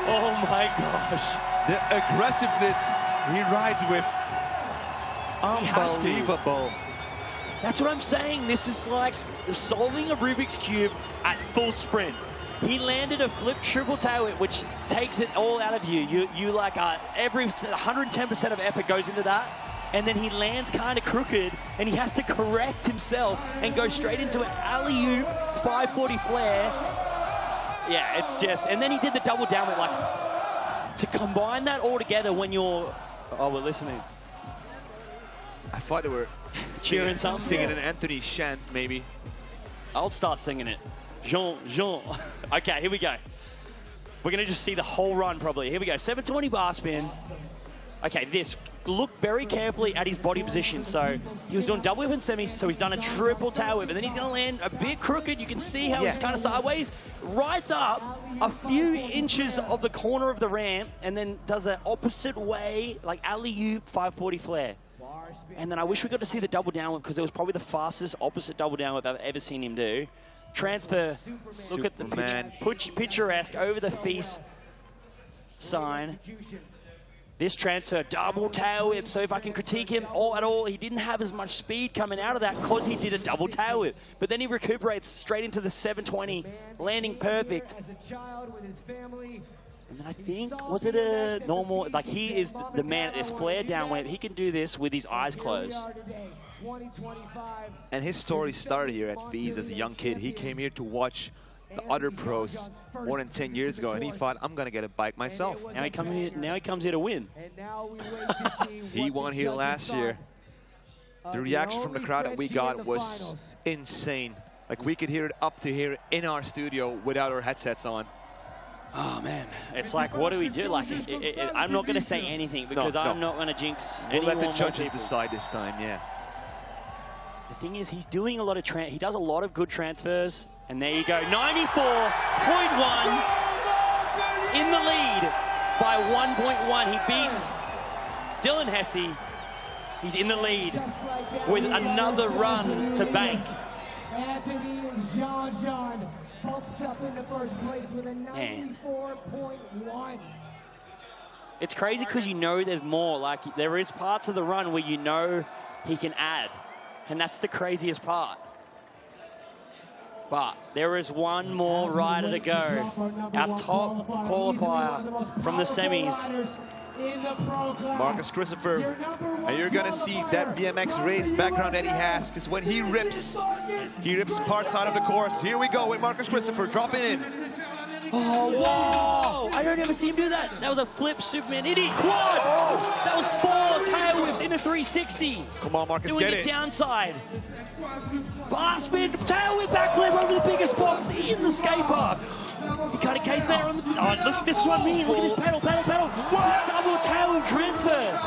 Oh my gosh. The aggressiveness he rides with. Unbelievable. That's what I'm saying. This is like solving a Rubik's Cube at full sprint. He landed a flip triple tail whip, which takes it all out of you. You like every 110% of effort goes into that, and then he lands kind of crooked, and he has to correct himself and go straight into an alley-oop 540 flare. Yeah, it's just, and then he did the double down whip. Like, to combine that all together when you're, oh, we're listening. I thought they were Cheering something. singing an Anthony chant, maybe. I'll start singing it. Jean, Jean. Okay, here we go. We're going to just see the whole run probably. Here we go, 720 bar spin. Okay, this, look very carefully at his body position. So he was doing double whip and semis, so he's done a triple tail whip, and then he's going to land a bit crooked. You can see how he's kind of sideways, right up a few inches of the corner of the ramp, and then does an opposite way, like alley-oop 540 flare. And then I wish we got to see the double down whip, because it was probably the fastest opposite double down whip I've ever seen him do. Transfer, look at the picturesque over the FISE sign. This transfer, double tail whip. So if I can critique him at all, he didn't have as much speed coming out of that because he did a double tail whip. But then he recuperates straight into the 720, landing perfect. And then I think, was it a normal, like he is the man at this flare down whip. He can do this with his eyes closed. And his story started here at FISE as a young kid. He came here to watch the other pros more than 10 years ago, and he thought, I'm going to get a bike myself. Now he comes here to win. He won here last year. The reaction from the crowd that we got was insane. Like, we could hear it up to here in our studio without our headsets on. Oh man, it's like, what do we do? Like, I'm not going to say anything because I'm not going to jinx. We'll let the judges decide this time, yeah. The thing is, he's doing a lot of he does a lot of good transfers, and there you go, 94.1 in the lead by 1.1. He beats Dylan Hesse. He's in the lead with another run to bank. Anthony and Jean bumps up into first place with a 94.1. It's crazy because you know there's more. Like, there is parts of the run where you know he can add. And that's the craziest part. But there is one more rider to go. Our top qualifier from the semis. Marcus Christopher. And you're going to see that BMX race background that he has, because when he rips parts out of the course. Here we go with Marcus Christopher dropping in. Oh, whoa! I don't ever see him do that. That was a flip Superman Indy quad. Oh. That was 4 tail whips into 360. Come on, Marcus, doing get it. Downside. Bar spin, tail whip, backflip over the biggest box in the skate park. He cut a case there on the. Oh, look, this is what I mean. Look at this pedal. What? Double tail whip transfer.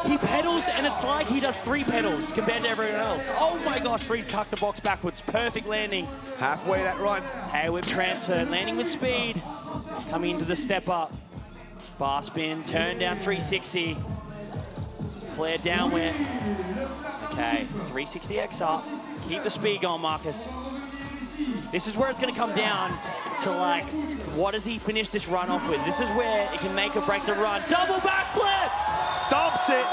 He pedals, and it's like he does 3 pedals compared to everyone else. Oh my gosh, Freeze tucked the box backwards. Perfect landing. Halfway that run. Tail whip transfer, landing with speed. Coming into the step up. Bar spin, turn down 360. Flare down whip. Okay, 360X up. Keep the speed going, Marcus. This is where it's going to come down to, like, what does he finish this run off with? This is where it can make or break the run. Double backflip! Stomps it!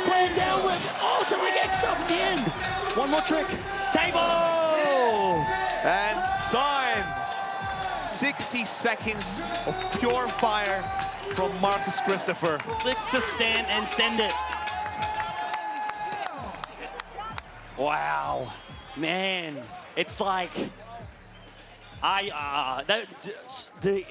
Flare down whip. Oh, to like X up at the end. One more trick. Table! And time. 60 seconds of pure fire from Marcus Christopher. Lick the stand and send it. Wow. Man, it's like, the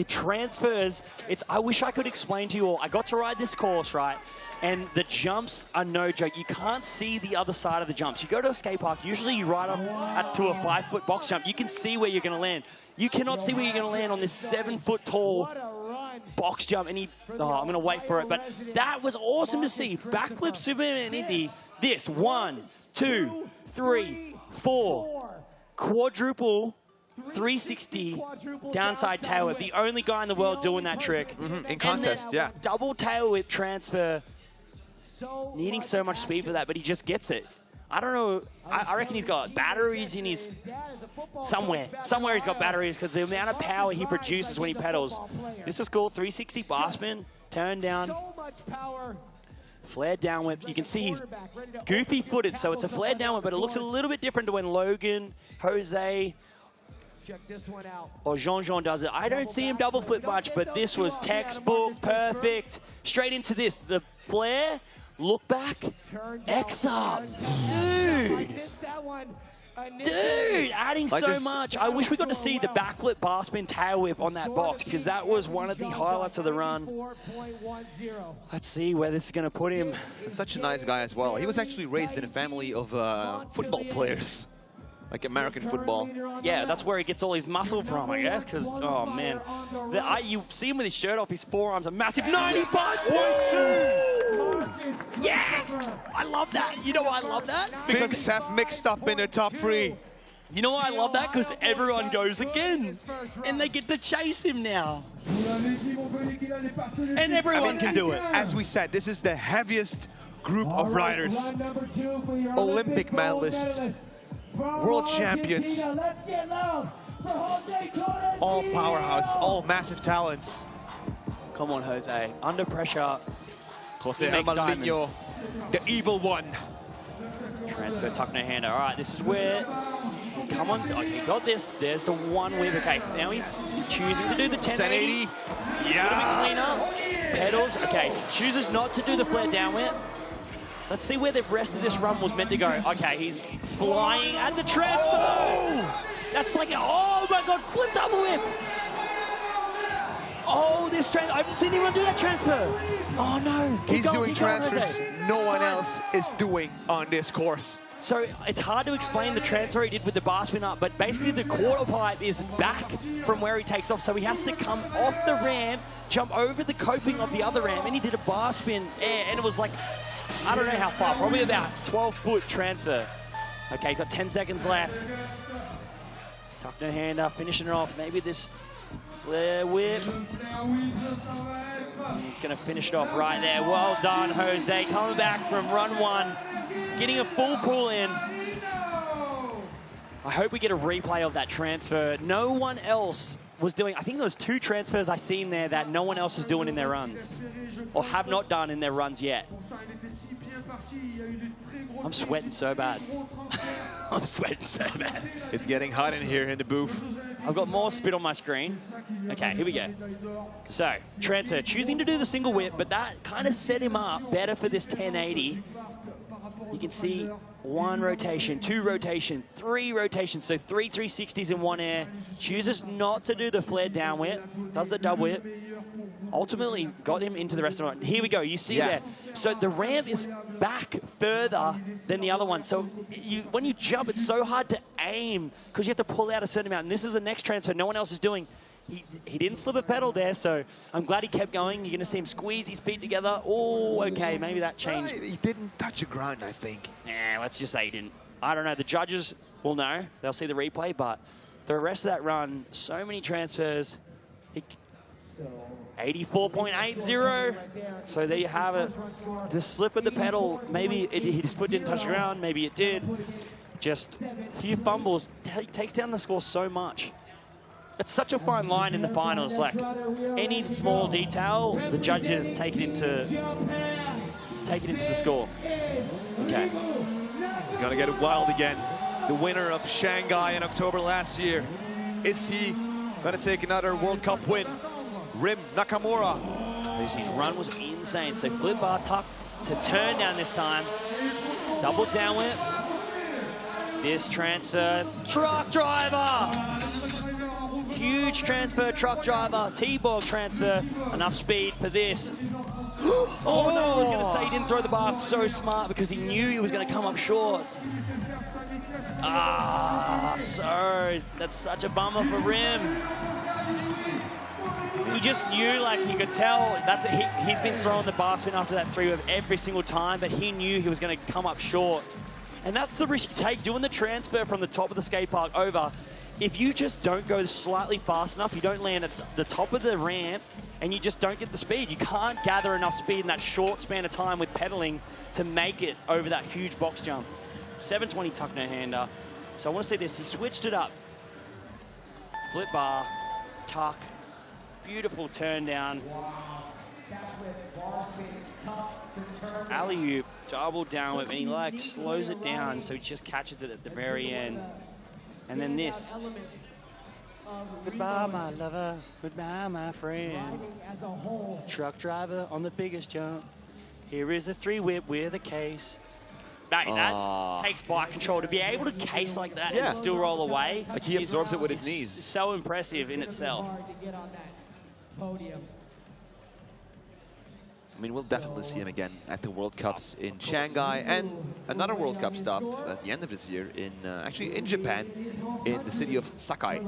transfers, I wish I could explain to you all. I got to ride this course, right? And the jumps are no joke. You can't see the other side of the jumps. You go to a skate park, usually you ride up to a 5-foot box jump. You can see where you're going to land. You cannot see where you're going to land on this 7-foot tall box jump. And I'm going to wait for it. But that was awesome to see. Backflip Superman Indy. This, 1, 2, 3, 4. quadruple 360 downside tail whip. The only guy in the world doing that trick. In contest, yeah. Double tail whip transfer. Needing so much speed for that, but he just gets it. I don't know. I reckon he's got batteries in his... Somewhere he's got batteries because the amount of power he produces when he pedals. This is cool. 360 bar spin. Turn down. Flared down whip. You can see he's goofy footed, so it's a flared down whip, but it looks a little bit different to when Logan, Jose, or Jean-Jean does it. I don't see him double flip much, but this was textbook, perfect. Straight into this. The flare, look back, X up. Dude. Dude, adding like so much. I wish we got to see the backflip bar spin tail whip on that box because that was one of the highlights of the run. Let's see where this is going to put him. Such a nice guy as well. He was actually raised in a family of football players, like American football. Yeah, that's where he gets all his muscle from, I guess, because, oh, man. You see him with his shirt off, his forearms are massive. 95.2! Yes! I love that. You know why I love that? Because Things have mixed up in the top 3. you know why I love that? Because everyone goes again. And they get to chase him now. And everyone can do it. As we said, this is the heaviest group of riders. Olympic medalists, world champions, all powerhouse, all massive talents. Come on, Jose. Under pressure. Jose makes Armandinho, the evil one. Transfer, tuck, no hander. All right, this is where... Come on. Oh, you got this. There's the one whip. Okay, now he's choosing to do the 1080. 1080. A little bit Yeah. cleaner. Pedals. Okay, chooses not to do the flare down whip. Let's see where the rest of this run was meant to go. Okay, he's flying at the transfer. That's like, oh my God, flip double whip. Oh, this transfer, I haven't seen anyone do that transfer. Oh no. He's doing transfers no one else is doing on this course. So it's hard to explain the transfer he did with the bar spin up, but basically the quarter pipe is back from where he takes off, so he has to come off the ramp, jump over the coping of the other ramp, and he did a bar spin air, and it was like, I don't know how far, probably about 12-foot transfer. Okay, he's got 10 seconds left. Tuck no hander, finishing it off. Maybe this flare whip. He's going to finish it off right there. Well done, Jose. Coming back from run 1, getting a full pull in. I hope we get a replay of that transfer. No one else was doing, I think there was 2 transfers I seen there that no one else is doing in their runs, or have not done in their runs yet. I'm sweating so bad. I'm sweating so bad. It's getting hot in here in the booth. I've got more spit on my screen. Okay, here we go. So, transfer, choosing to do the single whip, but that kind of set him up better for this 1080. You can see 1 rotation, 2 rotation, 3 rotations, so 3 360s in 1 air. Chooses not to do the flare down whip, does the double whip. Ultimately got him into the rest of the run. Here we go, you see there. So the ramp is back further than the other one. So when you jump, it's so hard to aim because you have to pull out a certain amount. And this is the next transfer no one else is doing. He didn't slip a pedal there, so I'm glad he kept going. You're going to see him squeeze his feet together. Oh, okay, maybe that changed. He didn't touch the ground, I think. Nah, let's just say he didn't. I don't know. The judges will know. They'll see the replay, but the rest of that run, so many transfers. 84.80. So there you have it. The slip of the pedal, maybe his foot didn't touch the ground, maybe it did. Just a few fumbles takes down the score so much. It's such a fine line in the finals. Like any small detail, the judges take it into the score. Okay. It's gonna get wild again. The winner of Shanghai in October last year. Is he gonna take another World Cup win? Rim Nakamura. His run was insane. So flip bar tuck to turn down this time. Double down whip. This transfer, truck driver. Huge transfer, truck driver. T-bog transfer. Enough speed for this. Oh no, I was going to say he didn't throw the bar so smart because he knew he was going to come up short. So that's such a bummer for Rim. He just knew, like you could tell, he's been throwing the bar spin after that 3 whip every single time, but he knew he was going to come up short. And that's the risk you take, doing the transfer from the top of the skate park over. If you just don't go slightly fast enough, you don't land at the top of the ramp, and you just don't get the speed. You can't gather enough speed in that short span of time with pedaling to make it over that huge box jump. 720 tuck no-hander. So I want to see this. He switched it up. Flip bar, tuck, beautiful turn down. Alley-oop, double down whip, and he like slows it down so he just catches it at the very end. And then this. Goodbye, my lover. Goodbye, my friend. Truck driver on the biggest jump. Here is a 3-whip with a case. Mate, that takes bike control. To be able to case like that and still roll away. Like he absorbs it with his knees. So impressive in itself. I mean, we'll definitely see him again at the World Cups in Shanghai and another World Cup stop at the end of this year in actually in Japan, in the city of Sakai.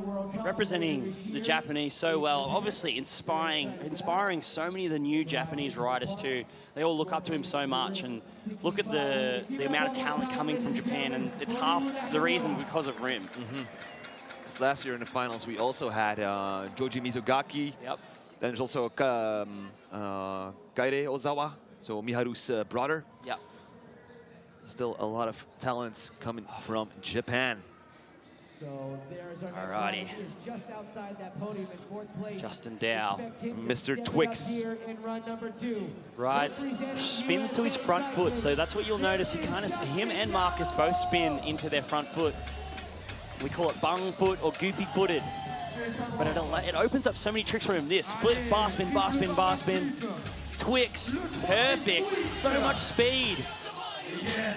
Representing the Japanese so well, obviously inspiring so many of the new Japanese riders too. They all look up to him so much, and look at the amount of talent coming from Japan, and it's half the reason because of Rim. So last year in the finals, we also had Joji Mizugaki. Yep. Then there's also Kaire Ozawa, so Miharu's brother. Yep. Still a lot of talents coming from Japan. So there's our Alrighty. just outside that podium in 4th place. Justin Dow. Mr. Twix. In run number 2. Rides, spins to his front foot, so that's what you'll notice. Him and Marcus both spin into their front foot. We call it bung foot or goofy footed. But it opens up so many tricks for him. This flip, bar spin, bar spin, bar spin. Twix, perfect. So much speed.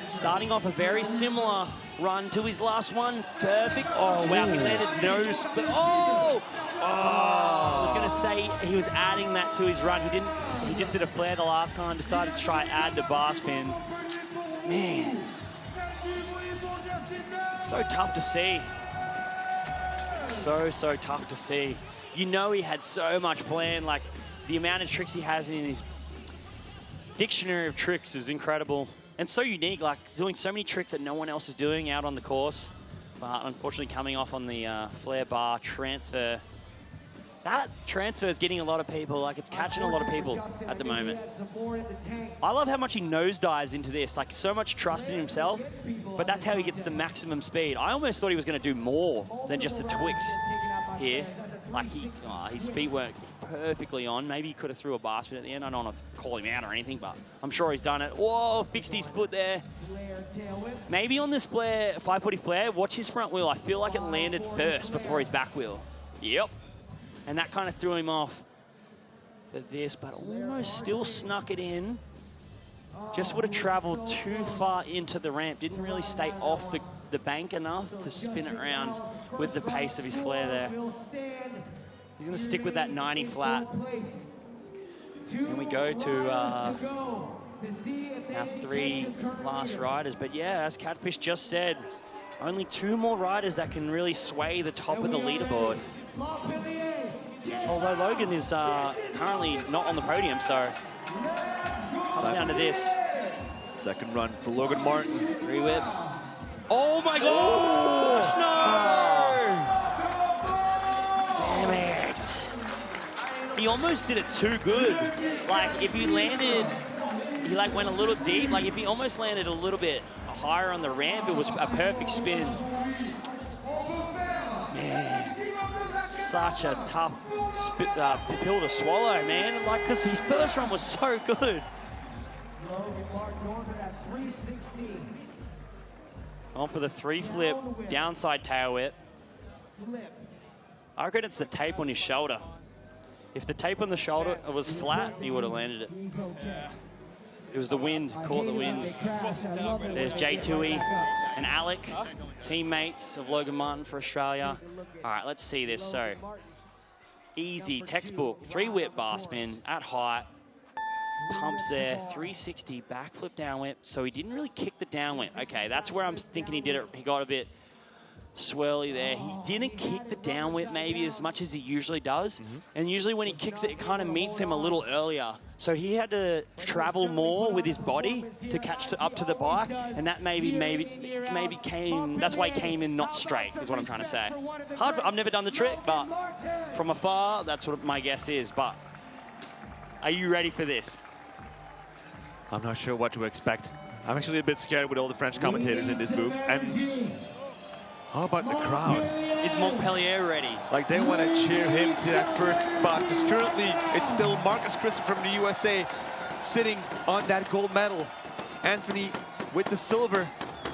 Starting off a very similar run to his last one. Perfect. Oh, wow, he landed nose. Oh! I was going to say he was adding that to his run. He didn't. He just did a flare the last time, decided to try add the bar spin. Man. So tough to see. So tough to see. You know he had so much planned. Like, the amount of tricks he has in his dictionary of tricks is incredible. And so unique, like doing so many tricks that no one else is doing out on the course. But unfortunately coming off on the flare bar transfer. That transfer is getting a lot of people, like it's catching a lot of people at the moment. I love how much he nosedives into this, like so much trust in himself, but that's how he gets the maximum speed. I almost thought he was going to do more than just a Twix here. Like his feet weren't perfectly on. Maybe he could have threw a bar spin at the end. I don't want to call him out or anything, but I'm sure he's done it. Whoa, fixed his foot there. Maybe on this flare, 540 flare, watch his front wheel. I feel like it landed first before his back wheel. Yep. And that kind of threw him off for this, but almost still snuck it in. Just would have traveled too far into the ramp. Didn't really stay off the bank enough to spin it around with the pace of his flare there. He's going to stick with that 90 flat. And we go to our 3 last riders. But yeah, as Catfish just said, only 2 more riders that can really sway the top of the leaderboard. Although Logan is currently not on the podium, so comes down to this. Second run for Logan Martin. 3-whip. Oh my gosh, no! Damn it. He almost did it too good. Like, if he landed, he like went a little deep. Like, if he almost landed a little bit higher on the ramp, it was a perfect spin. Man, such a tough pill to swallow, man. Like, because his first run was so good. On for the 3-flip, downside tail whip. I reckon it's the tape on his shoulder. If the tape on the shoulder was flat, he would have landed it. It was the wind, caught the wind. There's J2E and Alec, teammates of Logan Martin for Australia. All right, let's see this. So, easy, textbook, 3-whip bar spin at height. Pumps there, 360, backflip down whip. So he didn't really kick the down whip. Okay, that's where I'm thinking he did it. He got a bit swirly there. He didn't kick the down whip maybe as much as he usually does. And usually when he kicks it, it kind of meets him a little earlier. So he had to travel more with his body to catch up to the bike. And that maybe came, that's why he came in not straight, is what I'm trying to say. Hard, I've never done the trick, but from afar, that's what my guess is. But are you ready for this? I'm not sure what to expect. I'm actually a bit scared with all the French commentators in this booth. And how about the crowd? Is Montpellier ready? Like, they want to cheer him to that first spot, because currently it's still Marcus Christopher from the USA sitting on that gold medal. Anthony with the silver,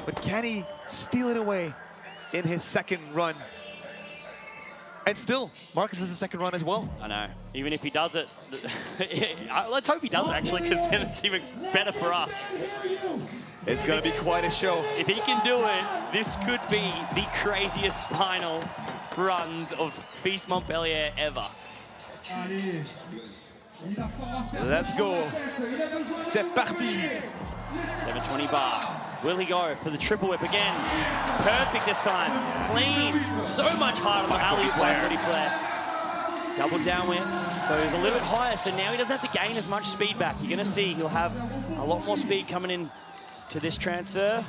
but can he steal it away in his second run? And still, Marcus has a second run as well. I know. Even if he does it, let's hope he does it actually, because then it's even better for us. It's going to be quite a show. If he can do it, this could be the craziest final runs of FISE Montpellier ever. Let's go. C'est parti. 720 bar. Will he go for the triple whip again? Perfect this time. Clean. So much harder than alley-oop 540 flare. Double down whip. So he's a little bit higher. So now he doesn't have to gain as much speed back. You're going to see he'll have a lot more speed coming in to this transfer.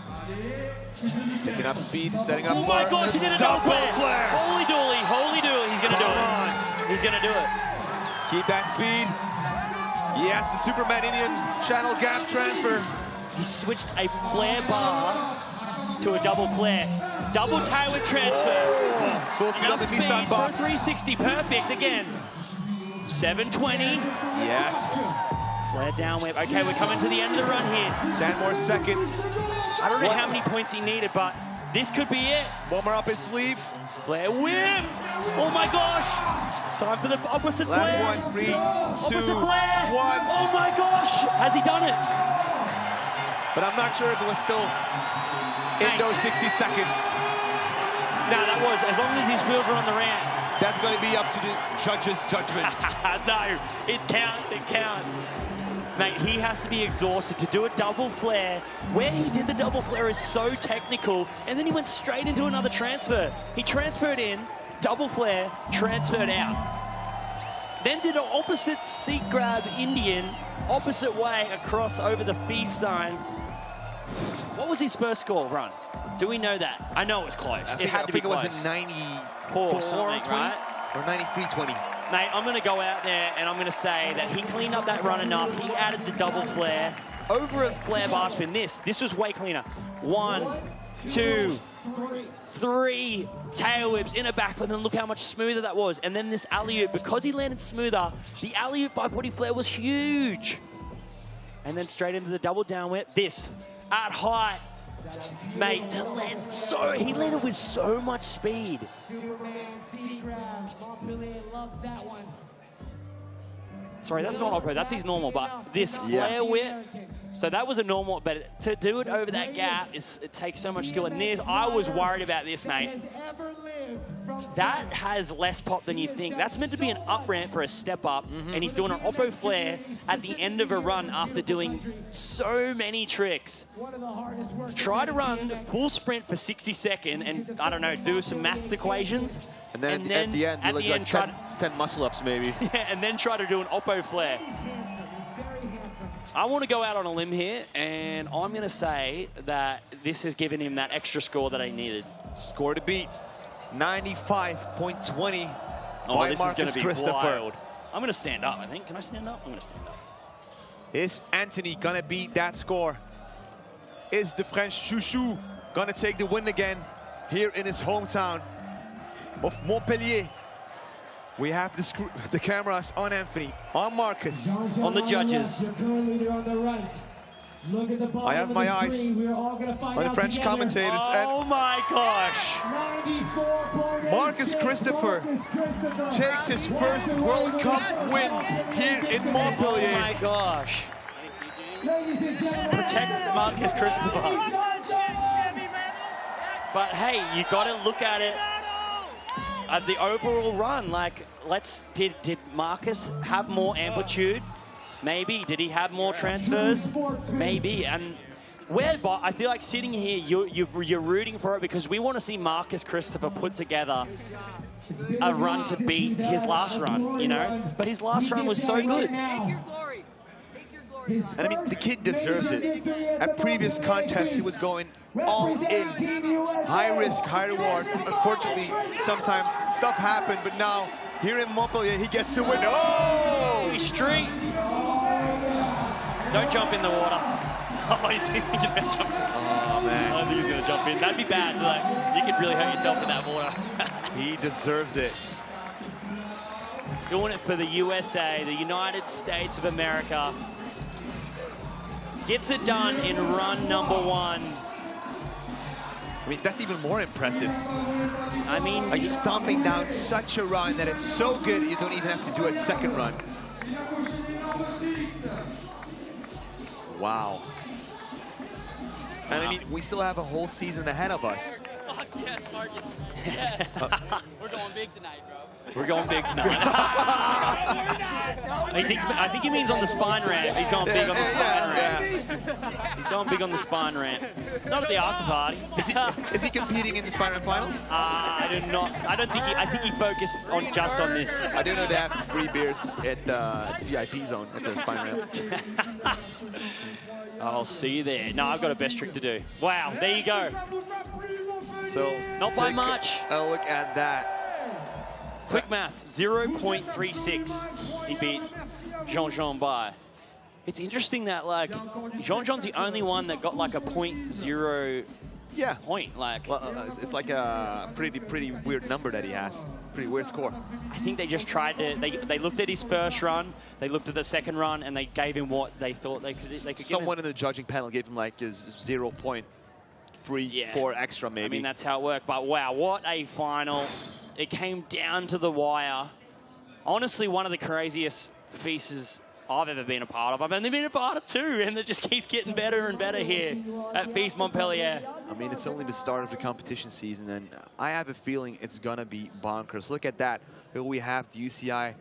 Picking up speed, setting up. Oh my gosh, he did a double flare. Holy dooly, holy dooly. He's going to do it. He's going to do it. Keep that speed. Yes, the Superman Indian channel gap transfer. He switched a flare bar to a double flare. Double tail whip transfer. Full speed on the Speed Nissan for box. 360, perfect again. 720. Yes. Flare down whip. Okay, we're coming to the end of the run here. 10 more seconds. I don't know how many points he needed, but this could be it. One more up his sleeve. Flare whip. Oh my gosh. Time for the opposite Last flare. one. 3, 2, 1. Opposite flare. Oh my gosh. Has he done it? But I'm not sure if it was still in those 60 seconds. No, that was. As long as his wheels were on the ramp. That's going to be up to the judge's judgment. No, it counts, it counts. Mate, he has to be exhausted to do a double flare. Where he did the double flare is so technical, and then he went straight into another transfer. He transferred in, double flare, transferred out. Then did an opposite seat grab Indian, opposite way across over the FISE sign. What was his first score run? Do we know that? I know it was close. I think it was a 94 something, 20, right? Or 93-20. Mate, I'm going to go out there and I'm going to say that he cleaned up that run enough. He added the double flare over a flare bar spin. This was way cleaner. 1, 2, 3 tail whips in a back flip, and look how much smoother that was. And then this alley-oop, because he landed smoother, the alley-oop 540 flare was huge. And then straight into the double down whip. This, at height. Mate, to land he landed with so much speed. Superman seat grab. Montpellier loves that one. Sorry, that's not opera, that's his normal, but this flare whip, so that was a normal, but to do it over that gap, it takes so much skill. And this, I was worried about this, mate. That has less pop than you think. That's meant to be an up ramp for a step up, and he's doing an oppo flare at the end of a run after doing so many tricks. Try to run full sprint for 60 seconds and, I don't know, do some maths equations. And then at the end, like 10 muscle-ups maybe. Yeah, and then try to do an oppo flare. I want to go out on a limb here, and I'm going to say that this has given him that extra score that he needed. Score to beat. 95.20 by this Marcus is going to be Christopher. wild. I'm going to stand up, I think. Can I stand up? I'm going to stand up. Is Anthony going to beat that score? Is the French chouchou going to take the win again here in his hometown of Montpellier? We have the cameras on Anthony, on Marcus, on the judges. Look at the I have my eyes on the French commentators. Oh my gosh! Marcus Christopher takes his first World Cup win here in Montpellier. Oh my gosh! Protect Marcus Christopher. But hey, you got to look at it at the overall run. Like, did Marcus have more amplitude? Maybe. Did he have more transfers? Maybe. And I feel like sitting here, you're rooting for it because we want to see Marcus Christopher put together a run to beat his last run, you know? But his last run was so good. And I mean, the kid deserves it. At previous contests, he was going all in. High risk, high reward. Unfortunately, sometimes stuff happened, but now, here in Montpellier, he gets to win. Oh! Street. Don't jump in the water. Oh, he's thinking about jumping. Oh, man. I don't think he's going to jump in. That'd be bad. Like, you could really hurt yourself in that water. He deserves it. Doing it for the USA, the United States of America. Gets it done in run number 1. I mean, that's even more impressive. I mean, like stomping down such a run that it's so good you don't even have to do a second run. Wow. And I mean, we still have a whole season ahead of us. Oh, yes, Marcus. Yes. We're going big tonight, bro. We're going big tonight. I think he means on the spine ramp. He's going big on the spine ramp. He's going big on the spine ramp. Not at the after party. Is he competing in the spine ramp finals? I do not. I don't think. I think he focused on just on this. I do know they have free beers at the VIP zone at the spine ramp. I'll see you there. No, I've got a best trick to do. Wow, there you go. So not by much. A look at that. Quick maths, 0.36 he beat Jean-Jean by. It's interesting that, like, Jean-Jean's the only one that got, like, a .0 point. Like, well, it's like a pretty weird number that he has. Pretty weird score. I think they just tried to, they looked at his first run, they looked at the second run, and they gave him what they thought they could give him. Someone in the judging panel gave him, like, his 0.3, 4 extra, maybe. I mean, that's how it worked. But, wow, what a final. It came down to the wire. Honestly, one of the craziest FISEs I've ever been a part of. I've only been a part of 2, and it just keeps getting better and better here at FISE Montpellier. I mean, it's only the start of the competition season, and I have a feeling it's going to be bonkers. Look at that. Here we have the UCI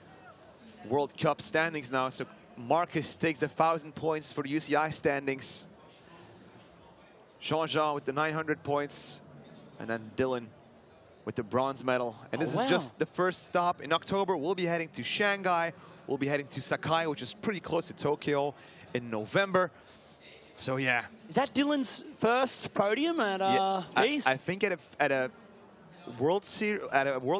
World Cup standings now. So Marcus takes 1,000 points for the UCI standings. Jean-Jean with the 900 points, and then Dylan with the bronze medal. And this is just the first stop. In October, we'll be heading to Shanghai. We'll be heading to Sakai, which is pretty close to Tokyo, in November. So, yeah. Is that Dylan's first podium at FISE? I think at a World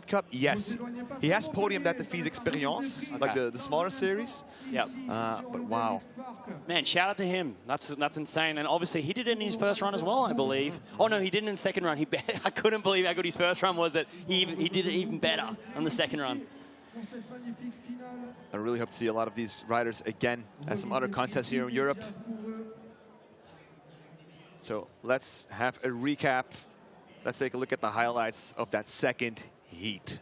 Cup, yes. He has podiumed at the FISE Experience, like the smaller series. Yep. But wow. Man, shout out to him. That's insane. And obviously, he did it in his first run as well, I believe. Oh, no, he didn't in the second run. I couldn't believe how good his first run was that he did it even better on the second run. I really hope to see a lot of these riders again at some other contests here in Europe. So let's have a recap. Let's take a look at the highlights of that second heat.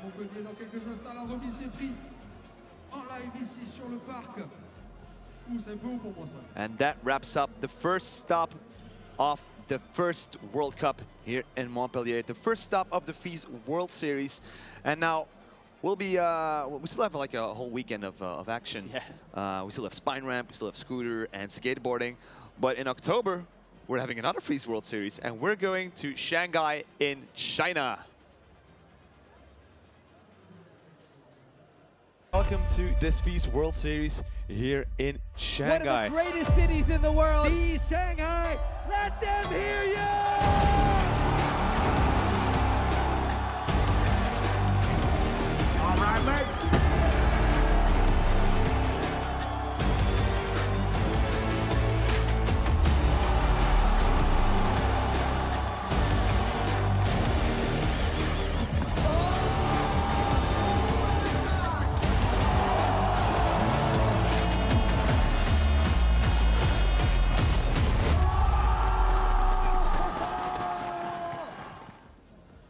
Montpellier dans quelques instants, la remise des prix en live ici sur le parc. C'est un peu haut pour moi ça. And that wraps up the first stop of the first World Cup here in Montpellier, the first stop of the FISE World Series. And now we'll be, we still have like a whole weekend of action. Yeah. We still have spine ramp, we still have scooter and skateboarding. But in October, we're having another FISE World Series, and we're going to Shanghai in China. Welcome to this FISE World Series here in Shanghai. One of the greatest cities in the world. FISE Shanghai, let them hear you! All right, mate.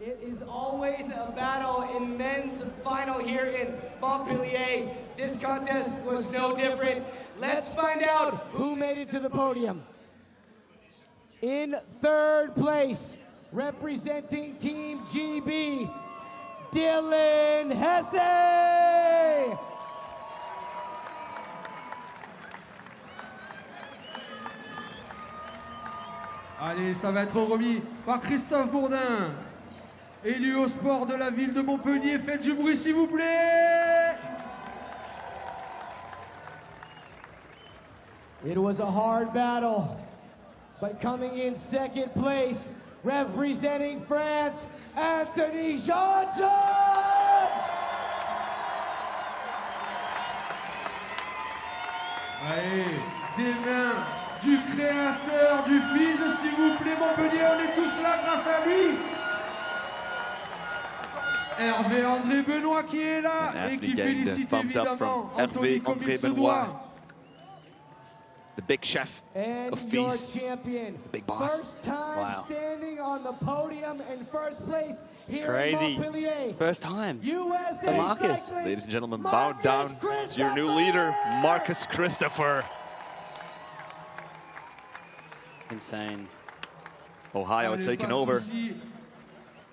It is always a battle in men's final here in Montpellier. This contest was no different. Let's find out who made it to the podium. In third place, representing Team GB, Dylan Hesse. Allez, ça va être remis par Christophe Bourdin. Élu au sport de la ville de Montpellier, faites du bruit s'il vous plaît. It was a hard battle, but coming in second place, representing France, Anthony Johnson! Allez, des mains du créateur du FISE, s'il vous plaît, Montpellier, on est tous là grâce à lui. Hervé André Benoît qui est là et qui félicite évidemment Anthony comme il se doit. The big chef And of your FISE, champion, the big boss. first time Wow. standing on the podium in first place here Crazy. in Montpellier. First time. USA Marcus. cyclist, Ladies and gentlemen, bow Marcus down to your new leader, Marcus Christopher. Insane. Ohio Allez, taking pas de over. souci.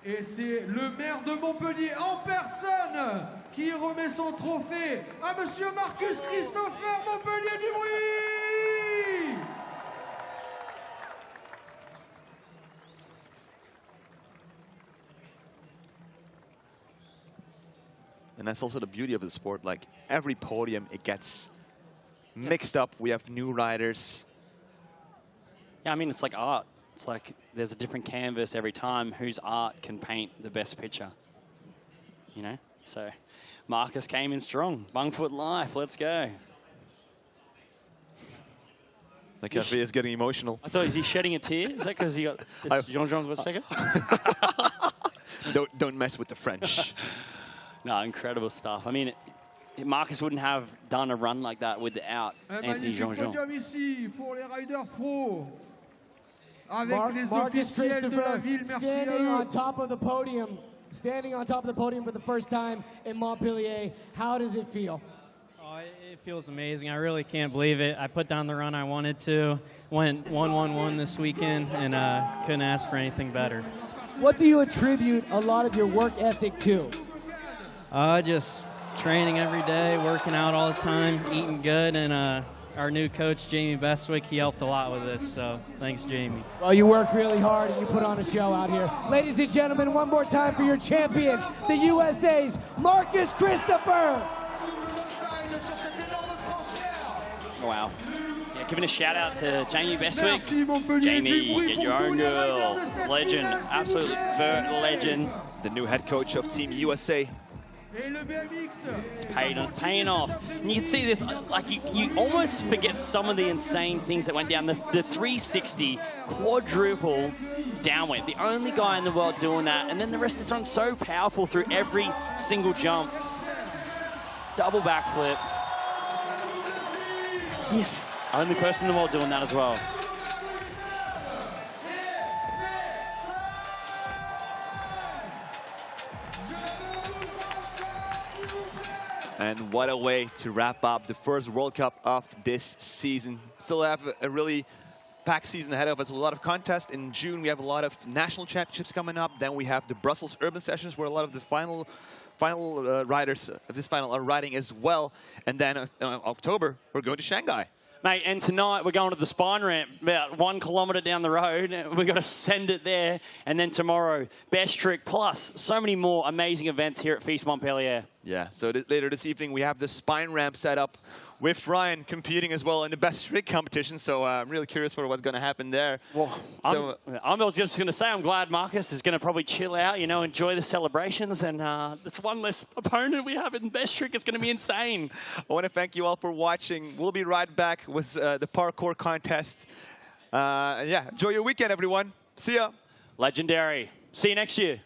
Et c'est le maire de Montpellier en personne qui remet son trophée à Monsieur Marcus Christopher. Montpellier, du bruit! And that's also the beauty of the sport. Like every podium, it gets mixed up. We have new riders. Yeah, I mean, it's like art. It's like there's a different canvas every time whose art can paint the best picture. You know? So Marcus came in strong. Bungfoot life, let's go. The cafe is getting emotional. I thought, is he shedding a tear? Is that because he got Jean-Jean was second? Don't mess with the French. No, incredible stuff. I mean, Marcus wouldn't have done a run like that without Un Anthony magnifique Jean-Jean. podium ici pour les riders pro. Avec les Marcus officiels de la Christopher ville, merci à standing eux. on top of the podium, for the first time in Montpellier. How does it feel? Oh, it feels amazing. I really can't believe it. I put down the run I wanted to. Went 1-1-1 this weekend and couldn't ask for anything better. What do you attribute a lot of your work ethic to? Just training every day, working out all the time, eating good, and our new coach, Jamie Bestwick, he helped a lot with this, so thanks, Jamie. Well, you work really hard and you put on a show out here. Ladies and gentlemen, one more time for your champion, the USA's Marcus Christopher. Wow. Yeah, giving a shout out to Jamie Bestwick. Merci Montpellier, Jamie, du bruit get pour your tous own les girl. riders de cette Legend, ville, absolutely legend. The new head coach of Team USA. Et le BMX. It's paying off. And you can see this, like you almost forget some of the insane things that went down. The 360 quadruple downwind, the only guy in the world doing that. And then the rest of this run's so powerful through every single jump. Double backflip. Yes, only person in the world doing that as well. And what a way to wrap up the first World Cup of this season. Still have a really packed season ahead of us. A lot of contests. In June, we have a lot of national championships coming up. Then we have the Brussels Urban Sessions, where a lot of the final riders of this final are riding as well. And then in October, we're going to Shanghai. Mate, and tonight we're going to the spine ramp about 1 kilometre down the road. We've got to send it there. And then tomorrow, best trick, plus so many more amazing events here at FISE Montpellier. Yeah, so later this evening we have the spine ramp set up with Ryan competing as well in the best trick competition. So I'm really curious for what's going to happen there. Well, I was just going to say, I'm glad Marcus is going to probably chill out, you know, enjoy the celebrations. And that's one less opponent we have in best trick. It's going to be insane. I want to thank you all for watching. We'll be right back with the parkour contest. Yeah, enjoy your weekend, everyone. See ya. Legendary. See you next year.